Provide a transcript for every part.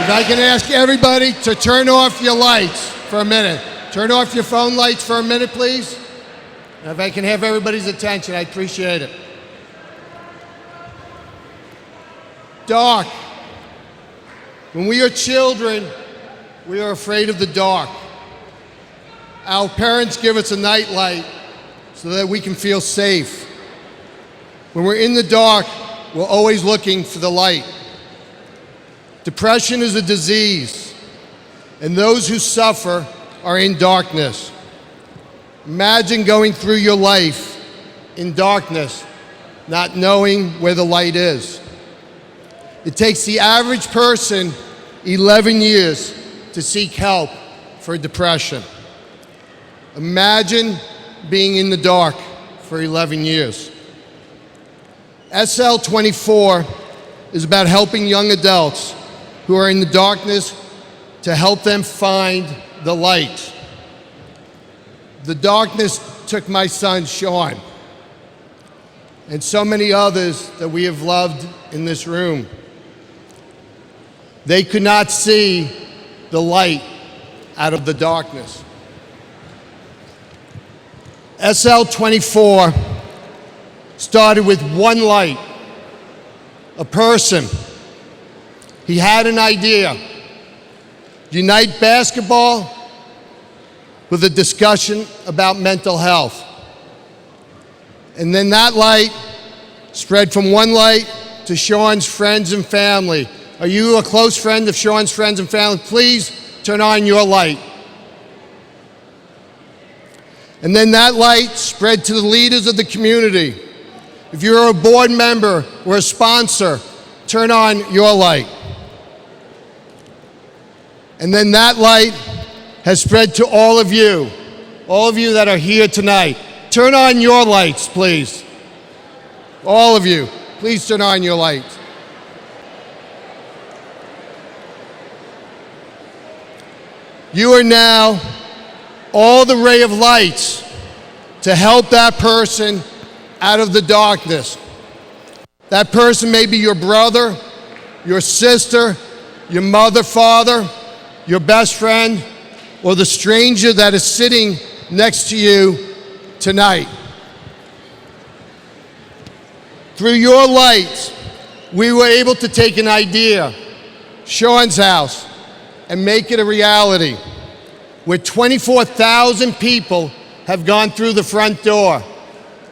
If I can ask everybody to turn off your lights for a minute. Turn off your phone lights for a minute, please. And if I can have everybody's attention, I'd appreciate it. Dark. When we are children, we are afraid of the dark. Our parents give us a night light so that we can feel safe. When we're in the dark, we're always looking for the light. Depression is a disease, and those who suffer are in darkness. Imagine going through your life in darkness, not knowing where the light is. It takes the average person 11 years to seek help for depression. Imagine being in the dark for 11 years. SL24 is about helping young adults who are in the darkness to help them find the light. The darkness took my son, Sean, and so many others that we have loved in this room. They could not see the light out of the darkness. SL24 started with one light, a person. He had an idea: unite basketball with a discussion about mental health. And then that light spread from one light to Sean's friends and family. Are you a close friend of Sean's friends and family? Please turn on your light. And then that light spread to the leaders of the community. If you're a board member or a sponsor, turn on your light. And then that light has spread to all of you that are here tonight. Turn on your lights, please. All of you, please turn on your lights. You are now all the ray of lights to help that person out of the darkness. That person may be your brother, your sister, your mother, father, your best friend, or the stranger that is sitting next to you tonight. Through your lights, we were able to take an idea, Sean's house, and make it a reality, where 24,000 people have gone through the front door.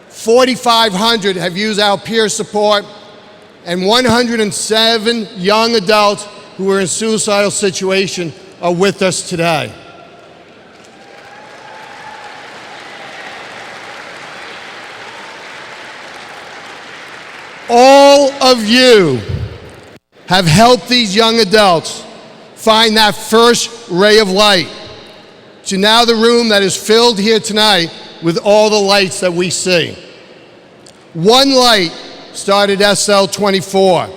4,500 have used our peer support, and 107 young adults who are in a suicidal situation are with us today. All of you have helped these young adults find that first ray of light to now the room that is filled here tonight with all the lights that we see. One light started SL24,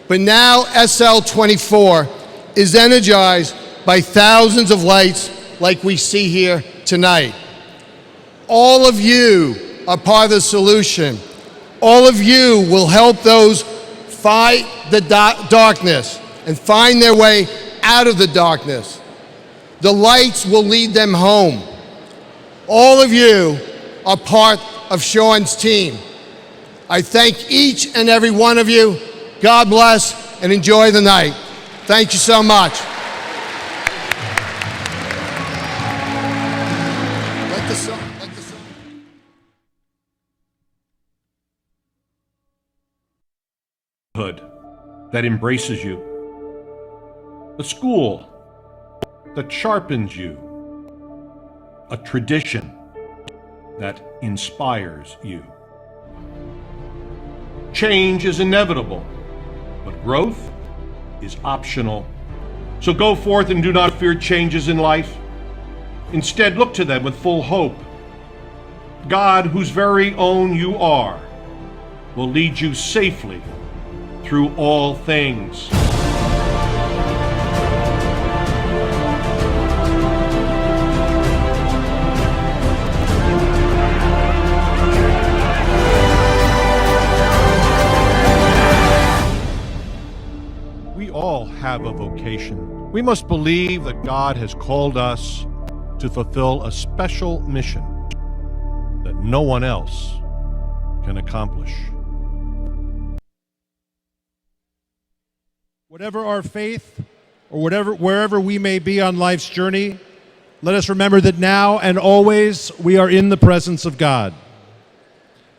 but now SL24 is energized by thousands of lights like we see here tonight. All of you are part of the solution. All of you will help those fight the darkness and find their way out of the darkness. The lights will lead them home. All of you are part of Sean's team. I thank each and every one of you. God bless and enjoy the night. Thank you so much. Let the song. That embraces you, a school that sharpens you, a tradition that inspires you. Change is inevitable, but growth is optional. So go forth and do not fear changes in life. Instead, look to them with full hope. God, whose very own you are, will lead you safely through all things. We all have have a vocation. We must believe that God has called us to fulfill a special mission that no one else can accomplish. Whatever our faith, or wherever we may be on life's journey, let us remember that now and always we are in the presence of God.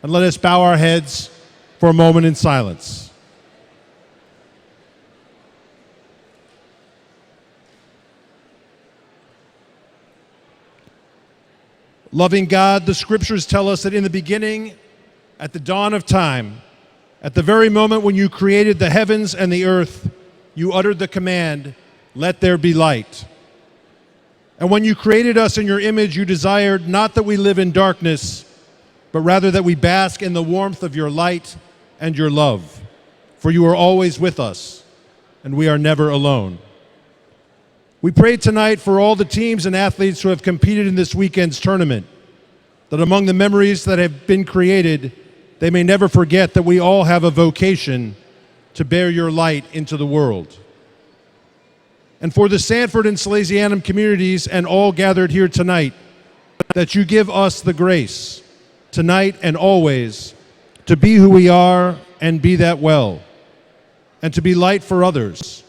And let us bow our heads for a moment in silence. Loving God, the scriptures tell us that in the beginning, at the dawn of time, at the very moment when you created the heavens and the earth, you uttered the command, "Let there be light." And when you created us in your image, you desired not that we live in darkness, but rather that we bask in the warmth of your light and your love. For you are always with us, and we are never alone. We pray tonight for all the teams and athletes who have competed in this weekend's tournament, that among the memories that have been created, they may never forget that we all have a vocation to bear your light into the world. And for the Sanford and Salesianum communities and all gathered here tonight, that you give us the grace, tonight and always, to be who we are and be that well, and to be light for others,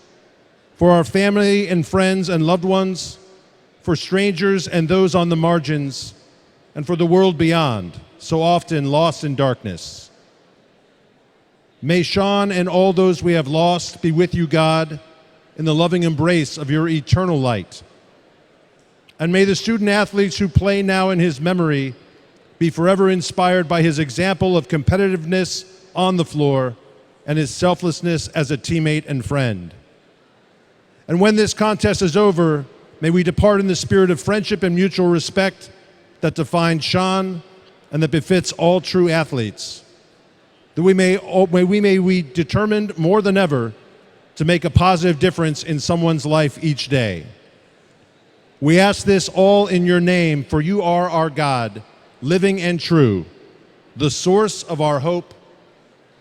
for our family and friends and loved ones, for strangers and those on the margins, and for the world beyond, so often lost in darkness. May Sean and all those we have lost be with you, God, in the loving embrace of your eternal light. And may the student athletes who play now in his memory be forever inspired by his example of competitiveness on the floor and his selflessness as a teammate and friend. And when this contest is over, may we depart in the spirit of friendship and mutual respect that defines Sean and that befits all true athletes. That we may be determined more than ever to make a positive difference in someone's life each day. We ask this all in your name, for you are our God, living and true, the source of our hope,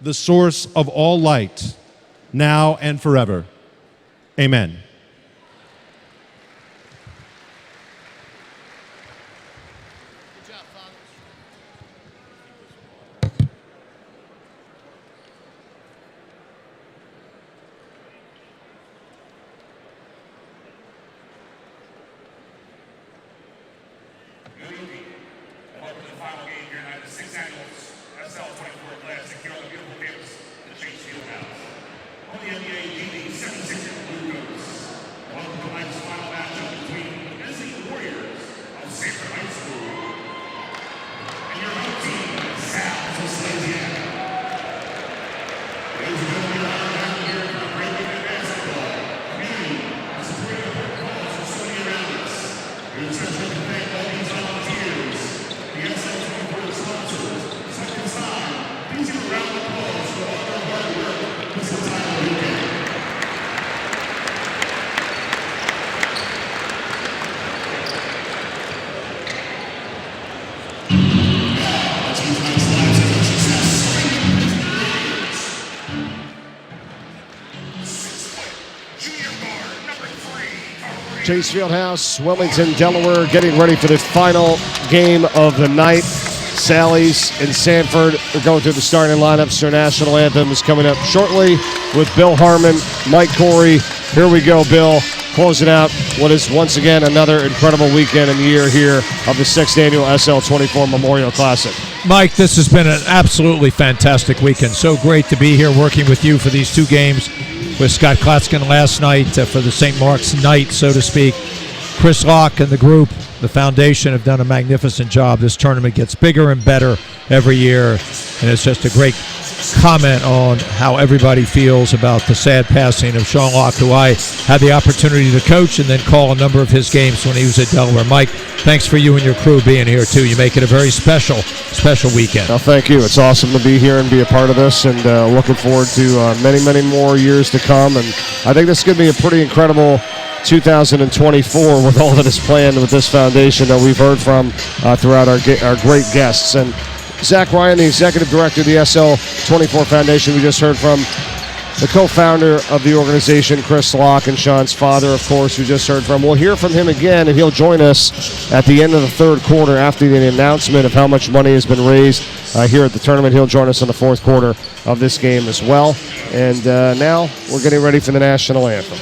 the source of all light, now and forever. Amen. Welcome to the final game here tonight, the 6th annual SL24 Classic here on the beautiful campus of the Fieldhouse. On the NBA DD 76 Blue Coats. Welcome to tonight's final matchup between the SC Warriors of Sanford High School and your home team, Sallies of Louisiana. Ladies and gentlemen, you're honored to have you here for a great week of basketball. Community is supporting important cause for so many around us. We especially to thank all these volunteers, the SL24 sponsors, second time. Please give a round of applause for all their hard work this entire weekend. Chase Fieldhouse, Wilmington, Delaware, getting ready for the final game of the night. Sallies and Sanford are going through the starting lineups. Their national anthem is coming up shortly with Bill Harmon, Mike Corey. Here we go, Bill, closing out what is once again another incredible weekend in the year here of the 6th annual SL24 Memorial Classic. Mike, this has been an absolutely fantastic weekend. So great to be here working with you for these two games. With Scott Klatskin last night for the St. Mark's night, so to speak. Chris Locke and the group, the foundation, have done a magnificent job. This tournament gets bigger and better every year, and it's just a great comment on how everybody feels about the sad passing of Sean Locke, who I had the opportunity to coach and then call a number of his games when he was at Delaware. Mike, thanks for you and your crew being here, too. You make it a very special weekend. Well, thank you. It's awesome to be here and be a part of this, and looking forward to many, many more years to come. And I think this is going to be a pretty incredible 2024 with all that is planned with this foundation that we've heard from throughout our great guests. And Zach Ryan, the executive director of the SL24 Foundation, we just heard from, the co-founder of the organization, Chris Locke, and Sean's father, of course, who just heard from. We'll hear from him again, and he'll join us at the end of the third quarter after the announcement of how much money has been raised here at the tournament. He'll join us in the fourth quarter of this game as well. And now we're getting ready for the national anthem.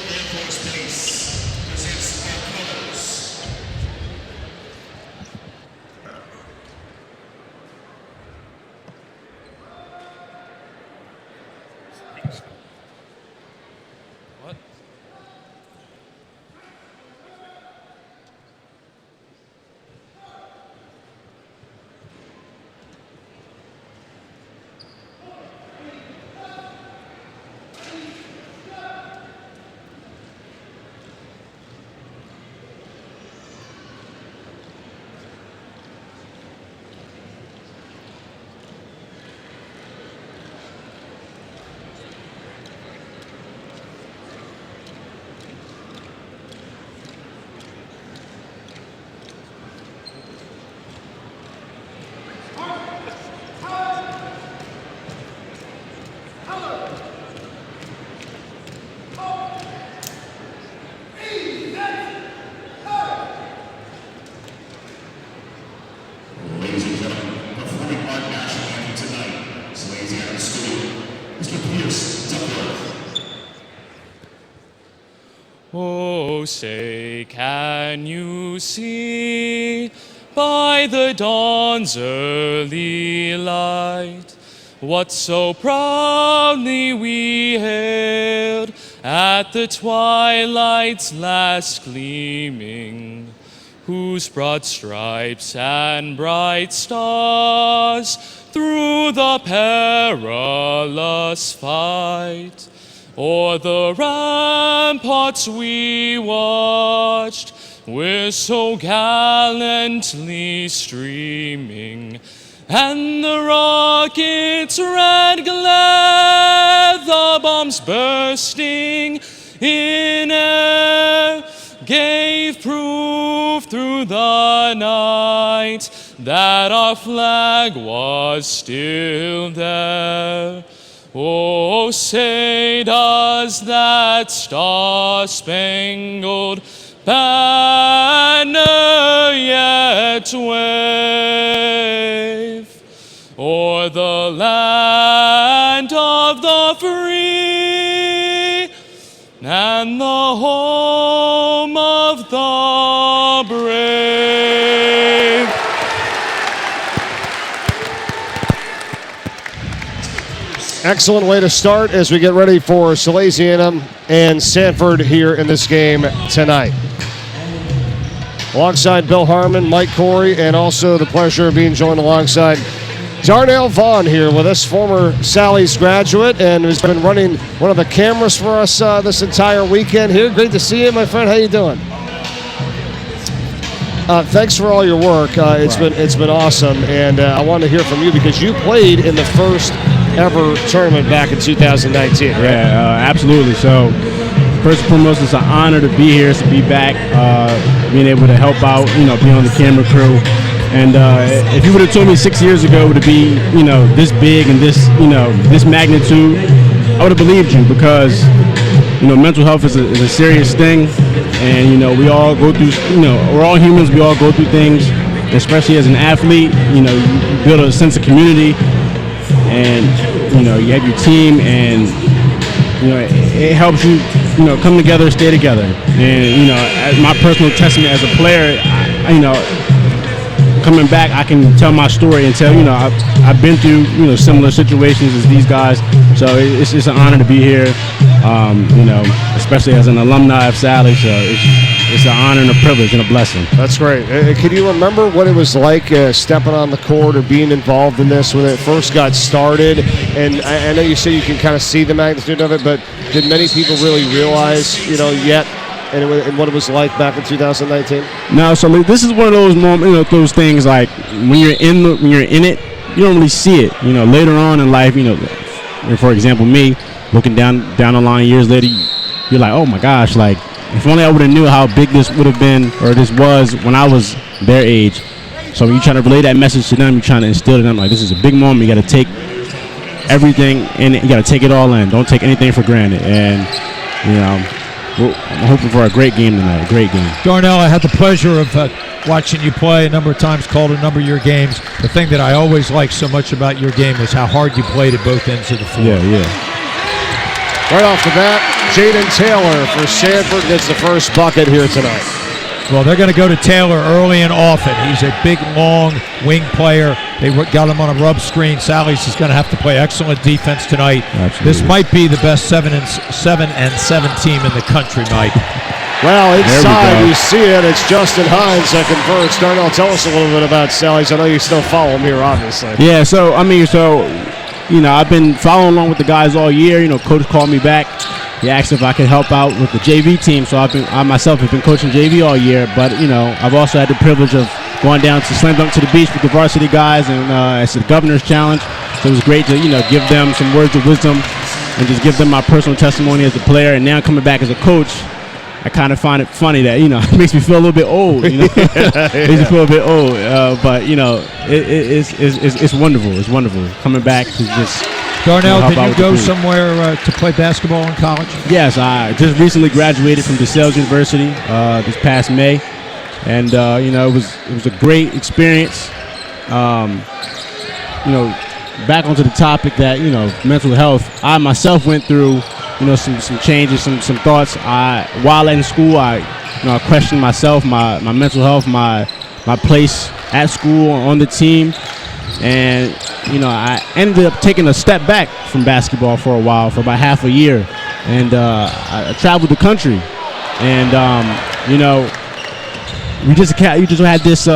Oh, say, can you see by the dawn's early light what so proudly we hailed at the twilight's last gleaming, whose broad stripes and bright stars through the perilous fight o'er the ramparts we watched, were so gallantly streaming, and the rockets' red glare, the bombs bursting in air, gave proof through the night that our flag was still there. Oh, say does that star-spangled banner yet wave o'er the land of the free and the home of the brave? Excellent way to start as we get ready for Salesianum and Sanford here in this game tonight. Alongside Bill Harmon, Mike Corey, and also the pleasure of being joined alongside Darnell Vaughn here with us, former Sallies graduate, and who's been running one of the cameras for us this entire weekend here. Great to see you, my friend. How you doing? Thanks for all your work. It's been awesome, and I wanted to hear from you because you played in the first ever tournament back in 2019, right? Yeah, absolutely. So first and foremost, it's an honor to be here, to be back, being able to help out, be on the camera crew. And if you would have told me 6 years ago to be, this big and this, this magnitude, I would have believed you because, mental health is a serious thing. And, we all go through, we're all humans, we all go through things, especially as an athlete, you build a sense of community. And you have your team, and it helps you come together, stay together. And as my personal testament as a player, coming back, I can tell my story and tell I've been through similar situations as these guys. So it's just an honor to be here, especially as an alumni of Sallies. So it's an honor and a privilege and a blessing. That's great. Can you remember what it was like stepping on the court or being involved in this when it first got started? And I know you say you can kind of see the magnitude of it, but did many people really realize, yet and what it was like back in 2019? No, so this is one of those moments, those things like when you're in it, you don't really see it. Later on in life, for example, me looking down the line years later, you're like, oh my gosh, like if only I would have knew how big this would have been or this was when I was their age. So when you're trying to relay that message to them, you're trying to instill in them like this is a big moment. You got to take everything, and you got to take it all in. Don't take anything for granted. And I'm hoping for a great game tonight. A great game. Darnell, I had the pleasure of watching you play a number of times, called a number of your games. The thing that I always liked so much about your game was how hard you played at both ends of the floor. Yeah. Right off the bat, Jaden Taylor for Sanford gets the first bucket here tonight. Well, they're going to go to Taylor early and often. He's a big, long wing player. They got him on a rub screen. Sallies is going to have to play excellent defense tonight. Absolutely. This might be the best 7 and 7 team in the country, Mike. Well, inside we you see it. It's Justin Hines that converts. Darnell, tell us a little bit about Sallies. I know you still follow him here, obviously. Yeah, I've been following along with the guys all year. Coach called me back. He asked if I could help out with the JV team. So I myself have been coaching JV all year. But, I've also had the privilege of going down to Slam Dunk to the Beach with the varsity guys. And it's the Governor's Challenge. So it was great to, give them some words of wisdom and just give them my personal testimony as a player. And now coming back as a coach, I kind of find it funny that, it makes me feel a little bit old, Makes me feel a bit old. But, it's wonderful. It's wonderful. Coming back to just... Darnell, did you go somewhere to play basketball in college? Yes, I just recently graduated from DeSales University this past May. And, it was a great experience. Back onto the topic that, mental health, I myself went through some changes, some thoughts. While in school, I questioned myself, my mental health, my place at school, on the team, and I ended up taking a step back from basketball for a while, for about half a year, and I traveled the country, and we just had this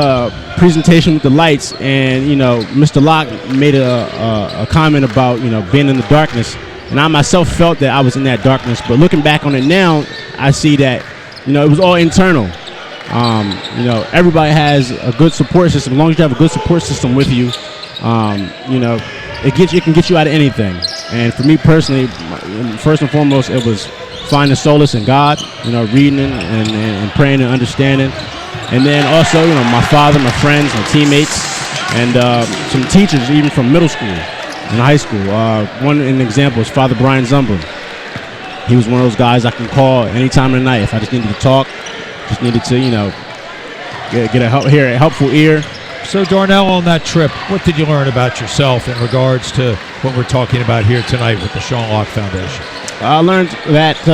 presentation with the lights, and Mr. Locke made a comment about being in the darkness. And I myself felt that I was in that darkness, but looking back on it now, I see that, it was all internal. Everybody has a good support system. As long as you have a good support system with you, it can get you out of anything. And for me personally, first and foremost, it was finding solace in God, reading and praying and understanding. And then also, my father, my friends, my teammates, and some teachers, even from middle school. In high school, an example is Father Brian Zumber. He was one of those guys I can call any time of the night if I just needed to talk, just needed to, get a helpful ear. So Darnell, on that trip, what did you learn about yourself in regards to what we're talking about here tonight with the Sean Locke Foundation? I learned that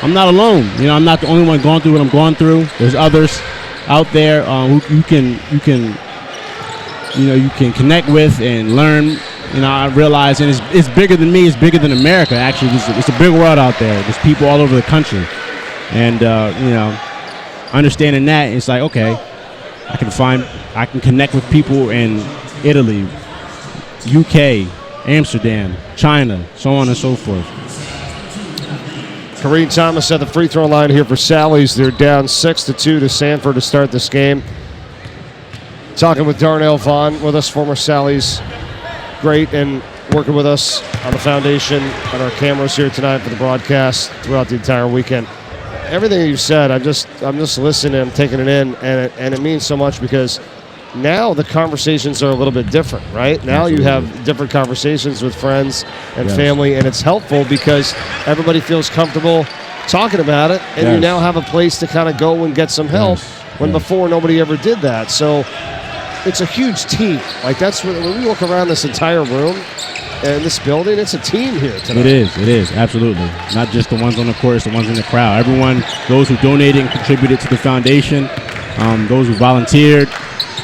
I'm not alone. I'm not the only one going through what I'm going through. There's others out there who you can connect with and learn. I realize, and it's bigger than me. It's bigger than America. Actually, it's a big world out there. There's people all over the country, and understanding that, it's like, okay, I can connect with people in Italy, UK, Amsterdam, China, so on and so forth. Kareem Thomas at the free throw line here for Sallies. They're down 6-2 to Sanford to start this game. Talking with Darnell Vaughn with us, former Sallies great, and working with us on the foundation and our cameras here tonight for the broadcast throughout the entire weekend. Everything you said, I'm just listening, I'm taking it in, and it means so much because now the conversations are a little bit different, right? Now Absolutely. You have different conversations with friends and family, and it's helpful because everybody feels comfortable talking about it, and you now have a place to kind of go and get some help when before nobody ever did that. So it's a huge team. Like, that's when we look around this entire room and this building, it's a team here tonight. It is, absolutely. Not just the ones on the court, it's the ones in the crowd. Everyone, those who donated and contributed to the foundation, those who volunteered,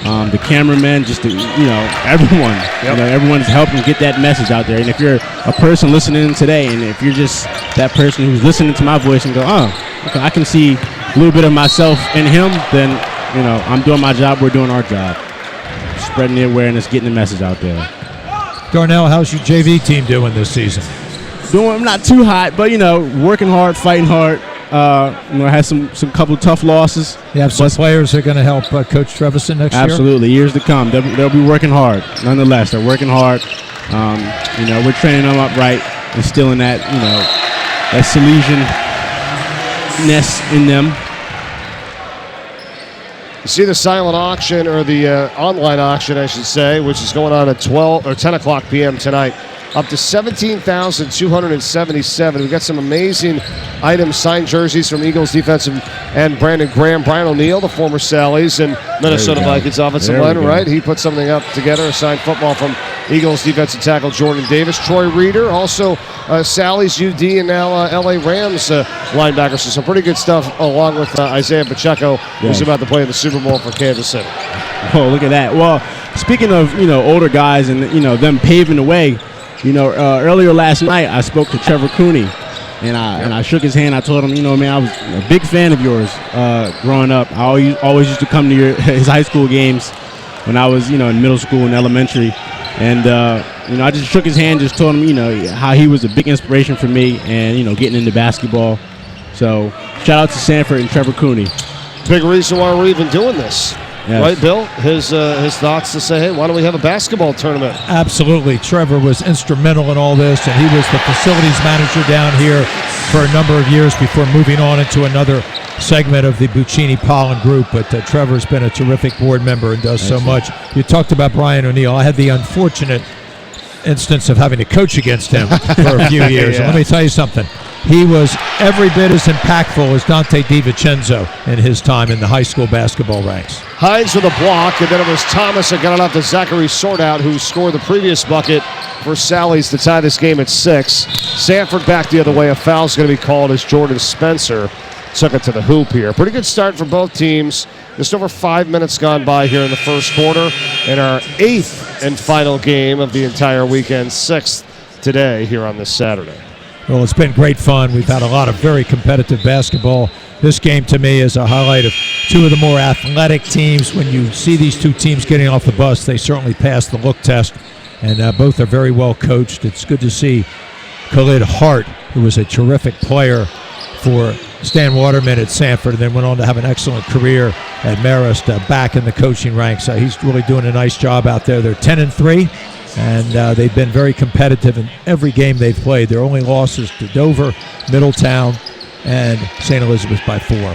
the cameramen, just everyone. Everyone's helping get that message out there. And if you're a person listening today, and if you're just that person who's listening to my voice and go, okay, I can see a little bit of myself in him, then I'm doing my job, we're doing our job. Spreading the awareness, getting the message out there. Darnell, how's your JV team doing this season? I'm not too hot, but working hard, fighting hard. I had some couple tough losses. You have some players that are going to help Coach Trevison next year? Absolutely, years to come. They'll be working hard. Nonetheless, they're working hard. We're training them up right, instilling that that Salesian-ness in them. You see the silent auction, or the online auction, I should say, which is going on at 12 or 10 o'clock p.m. tonight. up to 17,277. We got some amazing items, signed jerseys from Eagles defensive end Brandon Graham, Brian O'Neill, the former Sallies and Minnesota Vikings offensive lineman, right? He put something up together, a signed football from Eagles defensive tackle Jordan Davis. Troy Reeder, also Sallies, UD, and now LA Rams linebacker. So some pretty good stuff along with Isaiah Pacheco, who's about to play in the Super Bowl for Kansas City. Oh, look at that. Well, speaking of, older guys and, them paving the way, earlier last night I spoke to Trevor Cooney and I shook his hand. I told him, man, I was a big fan of yours growing up. I always used to come to his high school games when I was, in middle school and elementary. And, I just shook his hand, just told him, how he was a big inspiration for me and, getting into basketball. So shout out to Sanford and Trevor Cooney. Big reason why we're even doing this. Yes. Right, Bill? His thoughts to say, hey, why don't we have a basketball tournament? Absolutely. Trevor was instrumental in all this, and he was the facilities manager down here for a number of years before moving on into another segment of the Buccini-Pollen group. But Trevor's been a terrific board member and does so much. You talked about Brian O'Neill. I had the unfortunate instance of having to coach against him for a few years. And let me tell you something. He was every bit as impactful as Dante DiVincenzo in his time in the high school basketball ranks. Hines with a block, and then it was Thomas that got it off to Zachary Sortout, who scored the previous bucket for Sallies to tie this game at 6. Sanford back the other way. A foul's going to be called as Jordan Spencer took it to the hoop here. Pretty good start for both teams. Just over 5 minutes gone by here in the first quarter, in our 8th and final game of the entire weekend, 6th today here on this Saturday. Well, it's been great fun. We've had a lot of very competitive basketball. This game, to me, is a highlight of two of the more athletic teams. When you see these two teams getting off the bus, they certainly pass the look test, and both are very well coached. It's good to see Khalid Hart, who was a terrific player for Stan Waterman at Sanford, and then went on to have an excellent career at Marist, back in the coaching ranks. He's really doing a nice job out there. They're 10-3. And they've been very competitive in every game they've played. Their only losses to Dover, Middletown, and St. Elizabeth by 4.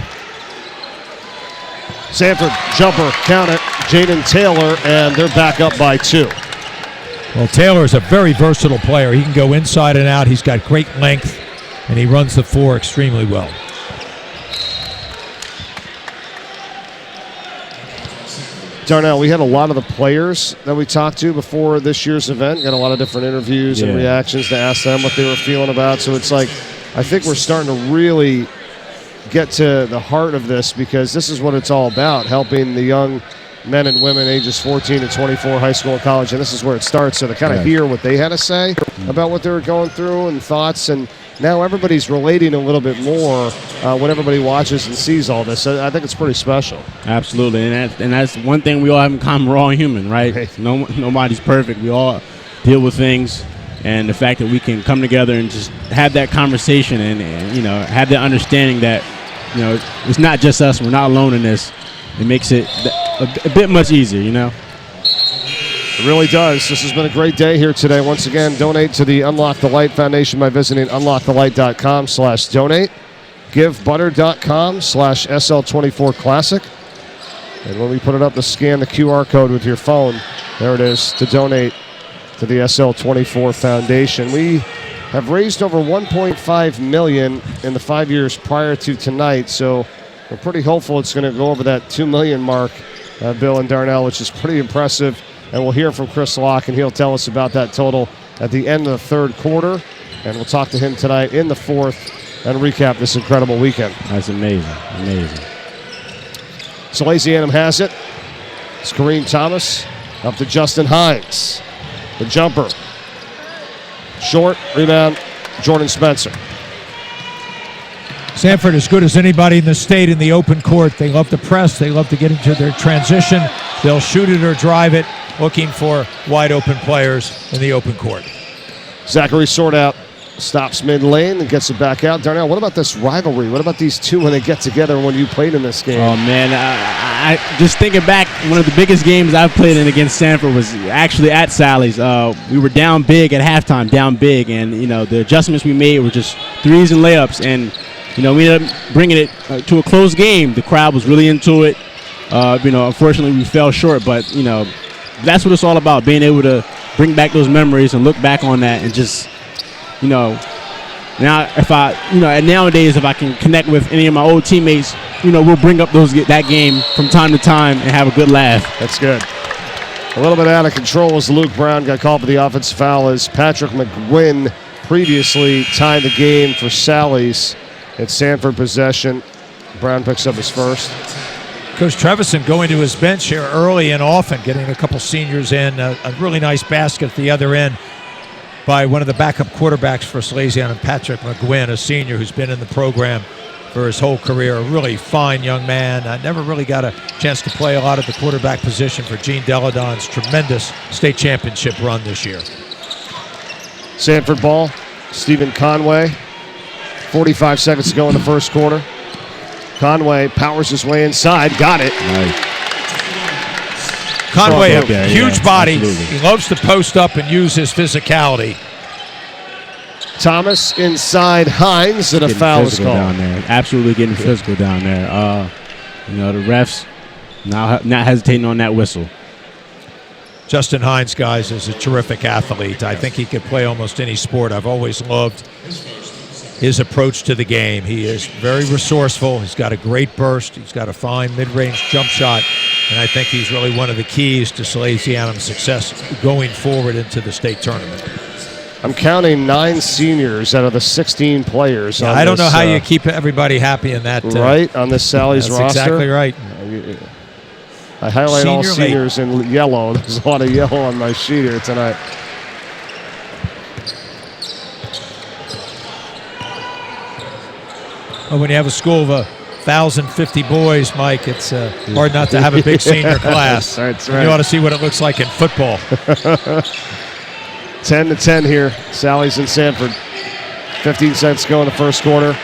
Sanford jumper, count it, Jaden Taylor, and they're back up by 2. Well, Taylor is a very versatile player. He can go inside and out. He's got great length, and he runs the floor extremely well. Darnell, we had a lot of the players that we talked to before this year's event. Got a lot of different interviews and reactions to ask them what they were feeling about. So it's like, I think we're starting to really get to the heart of this, because this is what it's all about, helping the young men and women ages 14 to 24, high school and college, and this is where it starts. So to kind of hear what they had to say about what they were going through and thoughts, and now everybody's relating a little bit more when everybody watches and sees all this. I think it's pretty special. Absolutely, and that's one thing we all have in common. We're all human, right? Nobody's perfect. We all deal with things, and the fact that we can come together and just have that conversation and have that understanding that it's not just us. We're not alone in this. It makes it a bit much easier, It really does. This has been a great day here today. Once again, donate to the Unlock the Light Foundation by visiting unlockthelight.com/donate. GiveButter.com/SL24 Classic. And when we put it up to scan the QR code with your phone, there it is to donate to the SL24 Foundation. We have raised over $1.5 million in the 5 years prior to tonight, so we're pretty hopeful it's going to go over that $2 million mark, Bill and Darnell, which is pretty impressive. And we'll hear from Chris Locke, and he'll tell us about that total at the end of the third quarter. And we'll talk to him tonight in the fourth and recap this incredible weekend. That's amazing. So Lazy-Annam has it. It's Kareem Thomas up to Justin Hines. The jumper. Short, rebound, Jordan Spencer. Sanford as good as anybody in the state in the open court. They love to press. They love to get into their transition. They'll shoot it or drive it, looking for wide open players in the open court. Zachary Sortout stops mid-lane and gets it back out. Darnell, what about this rivalry? What about these two when they get together when you played in this game? Oh, man. I just thinking back, one of the biggest games I've played in against Sanford was actually at Sallies. We were down big at halftime, and, the adjustments we made were just threes and layups, and we ended up bringing it to a close game. The crowd was really into it. Unfortunately, we fell short, but, that's what it's all about, being able to bring back those memories and look back on that and just, now nowadays if I can connect with any of my old teammates, we'll bring up that game from time to time and have a good laugh. That's good. A little bit out of control as Luke Brown got called for the offensive foul as Patrick McGuinn previously tied the game for Sallies. It's Sanford possession. Brown picks up his first. Coach Trevisan going to his bench here early and often, getting a couple seniors in. A really nice basket at the other end by one of the backup quarterbacks for Salesian, Patrick McGuinn, a senior who's been in the program for his whole career. A really fine young man. I never really got a chance to play a lot at the quarterback position for Gene Deladon's tremendous state championship run this year. Sanford ball. Stephen Conway. 45 seconds to go in the first quarter. Conway powers his way inside. Got it. Nice. Conway, a huge body. Absolutely. He loves to post up and use his physicality. Thomas inside Hines, and a foul is called. Down there. Absolutely getting physical down there. The refs not hesitating on that whistle. Justin Hines, guys, is a terrific athlete. I think he could play almost any sport. I've always loved his approach to the game. He is very resourceful. He's got a great burst. He's got a fine mid-range jump shot. And I think he's really one of the keys to Salesianum's success going forward into the state tournament. I'm counting 9 seniors out of the 16 players. Yeah, I don't know how you keep everybody happy in that. Right, on this Sally's roster. That's exactly right. I highlight all seniors in yellow. There's a lot of yellow on my sheet here tonight. Well, when you have a school of 1,050 boys, Mike, it's hard not to have a big senior class. That's right. You ought to see what it looks like in football. 10-10 here. Sallies and Sanford. 15 seconds to go in the first quarter.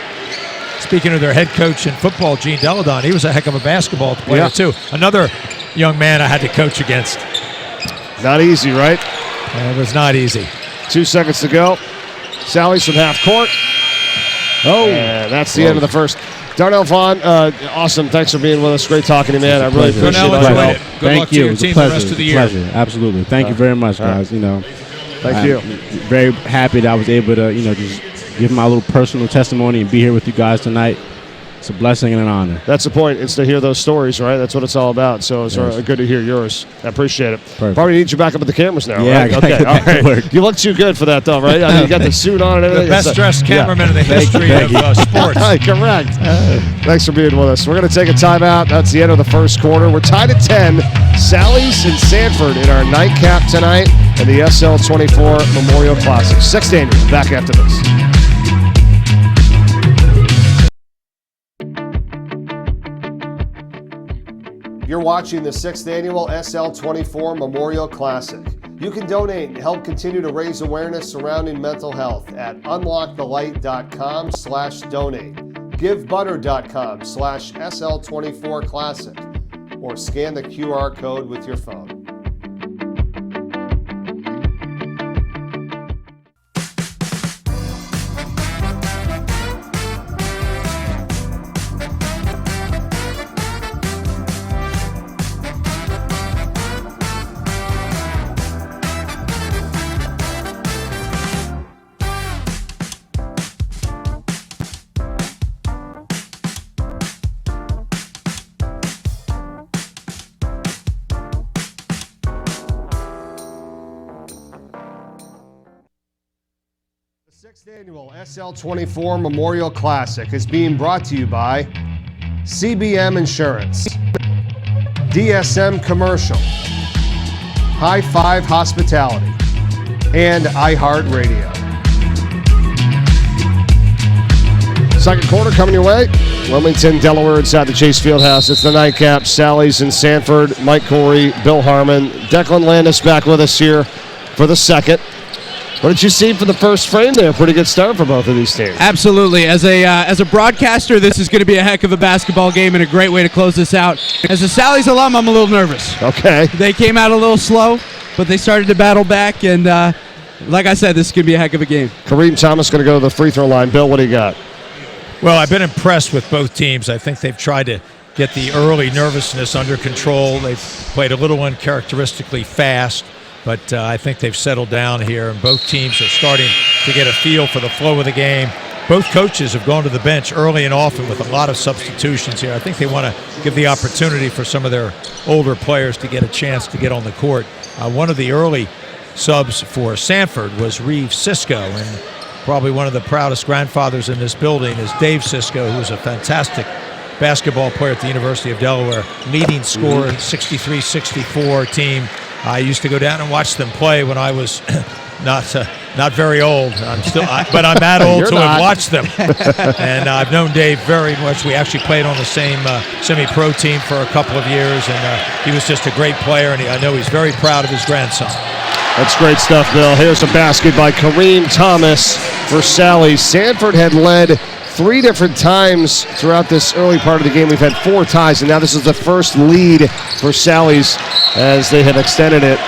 Speaking of their head coach in football, Gene Deladon, he was a heck of a basketball player, too. Another young man I had to coach against. Not easy, right? It was not easy. 2 seconds to go. Sallies from half court. And that's the end of the first. Darnell Vaughn, awesome. Thanks for being with us. Great talking to you, man. I really appreciate it. Good luck to your team the rest of the year. Pleasure. Absolutely. Thank you very much, guys. Thank you. Very happy that I was able to, just give my little personal testimony and be here with you guys tonight. It's a blessing and an honor. That's the point. It's to hear those stories, right? That's what it's all about. So it's good to hear yours. I appreciate it. Perfect. Probably need you back up at the cameras now, yeah, right? Okay, all right. You look too good for that, though, right? I mean, you got the suit on and everything. The best-dressed cameraman in the history of sports. Correct. Thanks for being with us. We're going to take a timeout. That's the end of the first quarter. We're tied at 10. Sallies and Sanford in our nightcap tonight in the SL24 Memorial Classic. 6th annual. Back after this. You're watching the 6th Annual SL24 Memorial Classic. You can donate and help continue to raise awareness surrounding mental health at unlockthelight.com/donate, givebutter.com/SL24Classic, or scan the QR code with your phone. The 6th Annual SL24 Memorial Classic is being brought to you by CBM Insurance, DSM Commercial, High Five Hospitality, and iHeartRadio. Second quarter coming your way. Wilmington, Delaware, inside the Chase Fieldhouse. It's the nightcap. Sallies and Sanford, Mike Corey, Bill Harmon. Declan Landis back with us here for the second. What did you see for the first frame there? Pretty good start for both of these teams. Absolutely. As a broadcaster, this is going to be a heck of a basketball game and a great way to close this out. As a Sallies alum, I'm a little nervous. Okay. They came out a little slow, but they started to battle back, and like I said, this is going to be a heck of a game. Kareem Thomas going to go to the free throw line. Bill, what do you got? Well, I've been impressed with both teams. I think they've tried to get the early nervousness under control. They've played a little uncharacteristically fast. but I think they've settled down here, and both teams are starting to get a feel for the flow of the game. Both coaches have gone to the bench early and often with a lot of substitutions here. I think they want to give the opportunity for some of their older players to get a chance to get on the court. One of the early subs for Sanford was Reeve Cisco, and probably one of the proudest grandfathers in this building is Dave Cisco, who's a fantastic basketball player at the University of Delaware, leading scorer, 63-64 team. I used to go down and watch them play when I was not very old. But I'm that old to have watched them. And I've known Dave very much. We actually played on the same semi-pro team for a couple of years, and he was just a great player, and I know he's very proud of his grandson. That's great stuff, Bill. Here's a basket by Kareem Thomas for Sallies. Sanford had led 3 different times throughout this early part of the game. We've had 4 ties, and now this is the first lead for Sallies as they have extended it.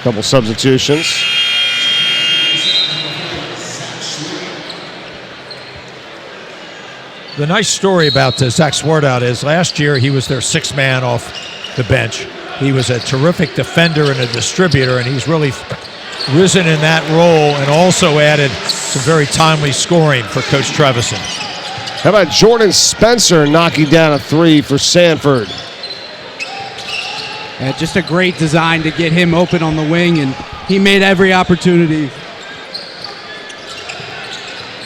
Couple substitutions. The nice story about Zach Swartout is last year he was their 6th man off the bench. He was a terrific defender and a distributor, and he's really risen in that role and also added some very timely scoring for Coach Trevison. How about Jordan Spencer knocking down a 3 for Sanford? Yeah, just a great design to get him open on the wing, and he made every opportunity.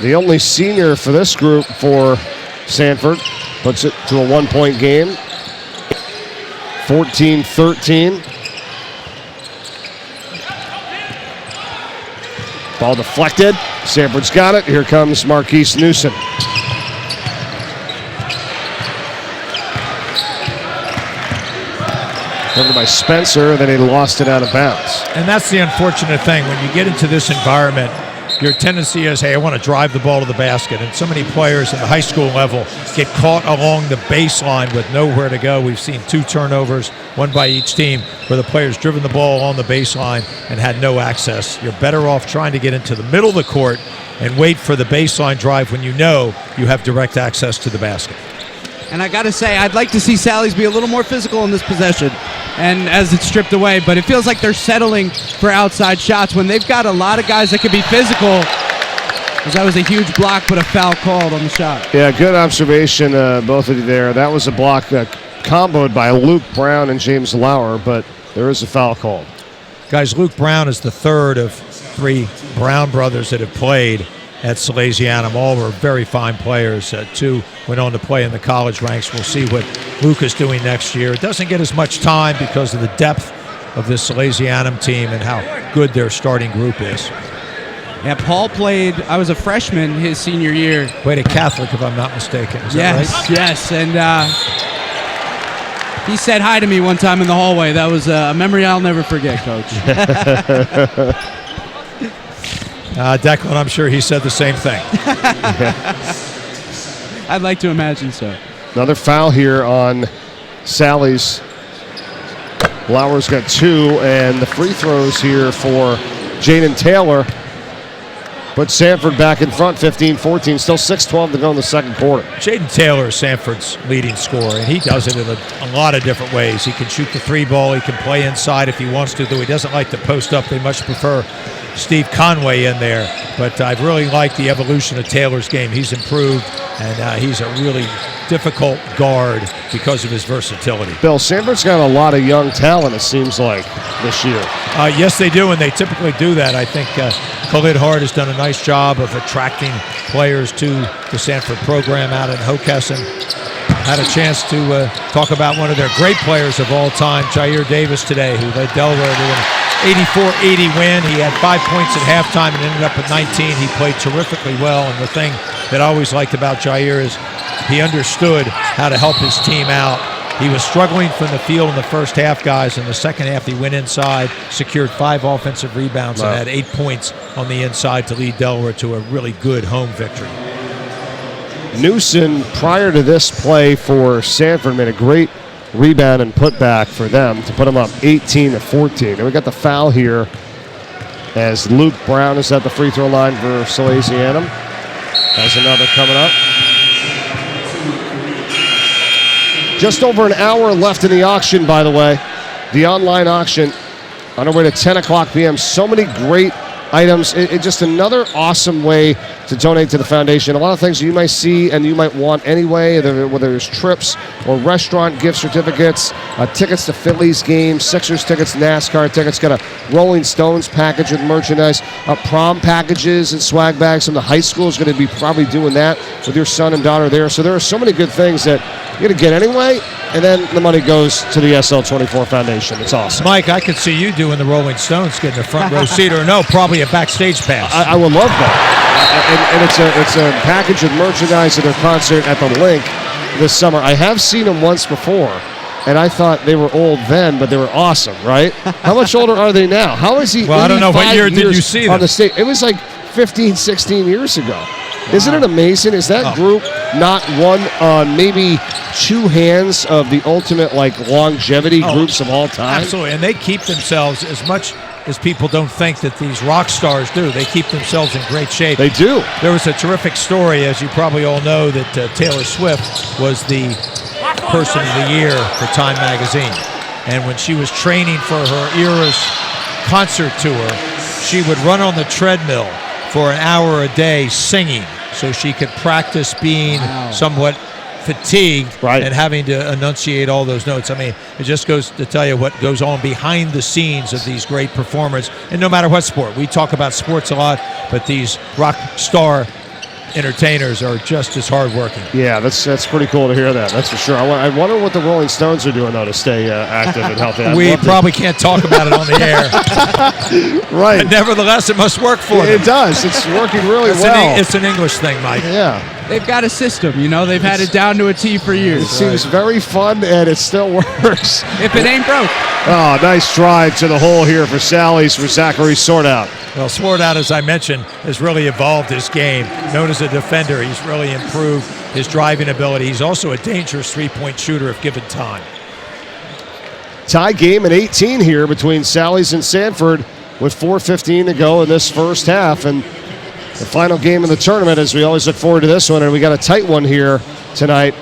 The only senior for this group for Sanford puts it to a 1-point game. 14-13. Ball deflected. Sanford's got it. Here comes Marquise Newsom. Covered by Spencer, then he lost it out of bounds. And that's the unfortunate thing. When you get into this environment, your tendency is, hey, I want to drive the ball to the basket. And so many players at the high school level get caught along the baseline with nowhere to go. We've seen 2 turnovers, 1 by each team, where the player's driven the ball on the baseline and had no access. You're better off trying to get into the middle of the court and wait for the baseline drive when you know you have direct access to the basket. And I got to say, I'd like to see Sallies be a little more physical in this possession and as it's stripped away, but it feels like they're settling for outside shots when they've got a lot of guys that can be physical. That was a huge block, but a foul called on the shot. Yeah, good observation, both of you there. That was a block comboed by Luke Brown and James Lauer, but there is a foul called. Guys, Luke Brown is the 3rd of 3 Brown brothers that have played at Salesianum. All were very fine players. 2 went on to play in the college ranks. We'll see what Luke is doing next year. It doesn't get as much time because of the depth of this Salesianum team and how good their starting group is. Yeah, Paul played, I was a freshman his senior year. Played at Catholic, if I'm not mistaken. Is yes, that right? Yes, and he said hi to me one time in the hallway. That was a memory I'll never forget, Coach. Declan, I'm sure he said the same thing. I'd like to imagine so. Another foul here on Sallies. Lauer's got 2, and the free throws here for Jaden Taylor put Sanford back in front, 15-14. Still 6:12 to go in the second quarter. Jaden Taylor is Sanford's leading scorer, and he does it in a lot of different ways. He can shoot the 3 ball. He can play inside if he wants to, though he doesn't like to post up. They much prefer Steve Conway in there. But I've really liked the evolution of Taylor's game. He's improved, and he's a really difficult guard because of his versatility. Bill, Sanford's got a lot of young talent, it seems like, this year. Yes, they do, and they typically do that. I think Khalid Hart has done a nice job of attracting players to the Sanford program out in Hockessin. Had a chance to talk about one of their great players of all time, Jair Davis, today, who led Delaware to an 84-80 win. He had 5 points at halftime and ended up at 19. He played terrifically well, and the thing that I always liked about Jair is he understood how to help his team out. He was struggling from the field in the first half, guys. In the second half, he went inside, secured 5 offensive rebounds, and had 8 points on the inside to lead Delaware to a really good home victory. Newsom, prior to this play for Sanford, made a great rebound and putback for them to put them up 18-14. And we got the foul here as Luke Brown is at the free throw line for Salesianum. There's another coming up. Just over an hour left in the auction, by the way. The online auction on our way to 10 o'clock p.m. So many great items. It's just another awesome way to donate to the foundation. A lot of things you might see and you might want anyway, whether there's trips or restaurant gift certificates, tickets to Phillies games, Sixers tickets, NASCAR tickets, got a Rolling Stones package with merchandise, prom packages and swag bags. From the high school is going to be probably doing that with your son and daughter there. So there are so many good things that you're going to get anyway, and then the money goes to the SL24 Foundation. It's awesome. Mike, I could see you doing the Rolling Stones, getting a front row seat, or no, probably a backstage pass. I would love that. And it's a package of merchandise at their concert at the Link this summer. I have seen them once before, and I thought they were old then, but they were awesome, right? How much older are they now? How is he? Well, I don't know. What year did you see them? On the stage? It was like 15, 16 years ago. Isn't it amazing? Is that group not one on maybe two hands of the ultimate longevity groups of all time? Absolutely, and they keep themselves, as much as people don't think that these rock stars do, they keep themselves in great shape. They do. There was a terrific story, as you probably all know, that Taylor Swift was the Person of the Year for Time magazine. And when she was training for her Eras concert tour, she would run on the treadmill for an hour a day singing, so she could practice being somewhat fatigued and having to enunciate all those notes. I mean, it just goes to tell you what goes on behind the scenes of these great performers. And no matter what sport, we talk about sports a lot, but these rock star entertainers are just as hardworking. Yeah, that's pretty cool to hear that. That's for sure. I wonder what the Rolling Stones are doing, though, to stay active and healthy. We probably can't talk about it on the air. Right. But nevertheless, it must work for them. It does. It's working really well. It's an English thing, Mike. Yeah. They've got a system, they've had it down to a T for years. It seems very fun, and it still works. If it ain't broke. Oh, nice drive to the hole here for Sallies for Zachary Sortout. Well, Sortout, as I mentioned, has really evolved his game. Known as a defender, he's really improved his driving ability. He's also a dangerous three-point shooter if given time. Tie game at 18 here between Sallies and Sanford with 4:15 to go in this first half. And the final game of the tournament, as we always look forward to this one, and we got a tight one here tonight.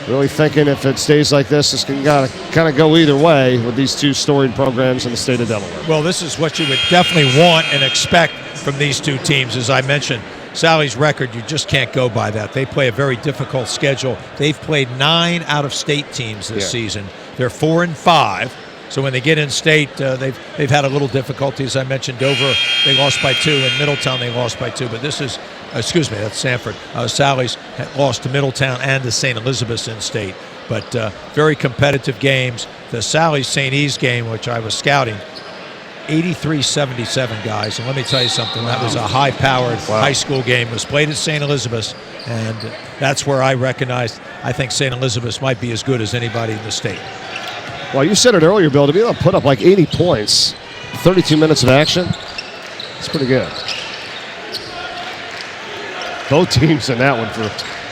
Really thinking if it stays like this, it's going to kind of go either way with these two storied programs in the state of Delaware. Well, this is what you would definitely want and expect from these two teams. As I mentioned, Sally's record, you just can't go by that. They play a very difficult schedule. They've played 9 out-of-state teams this season. They're 4-5. So when they get in state, they've had a little difficulty. As I mentioned, Dover, they lost by 2, and Middletown, they lost by 2. But this is, that's Sanford. Sallies lost to Middletown and to St. Elizabeth's in state. But very competitive games. The Sallies-St. E's game, which I was scouting, 83-77, guys. And let me tell you something. That was a high-powered high school game. It was played at St. Elizabeth's, and that's where I recognized I think St. Elizabeth's might be as good as anybody in the state. Well, you said it earlier, Bill, to be able to put up 80 points, 32 minutes of action, it's pretty good. Both teams in that one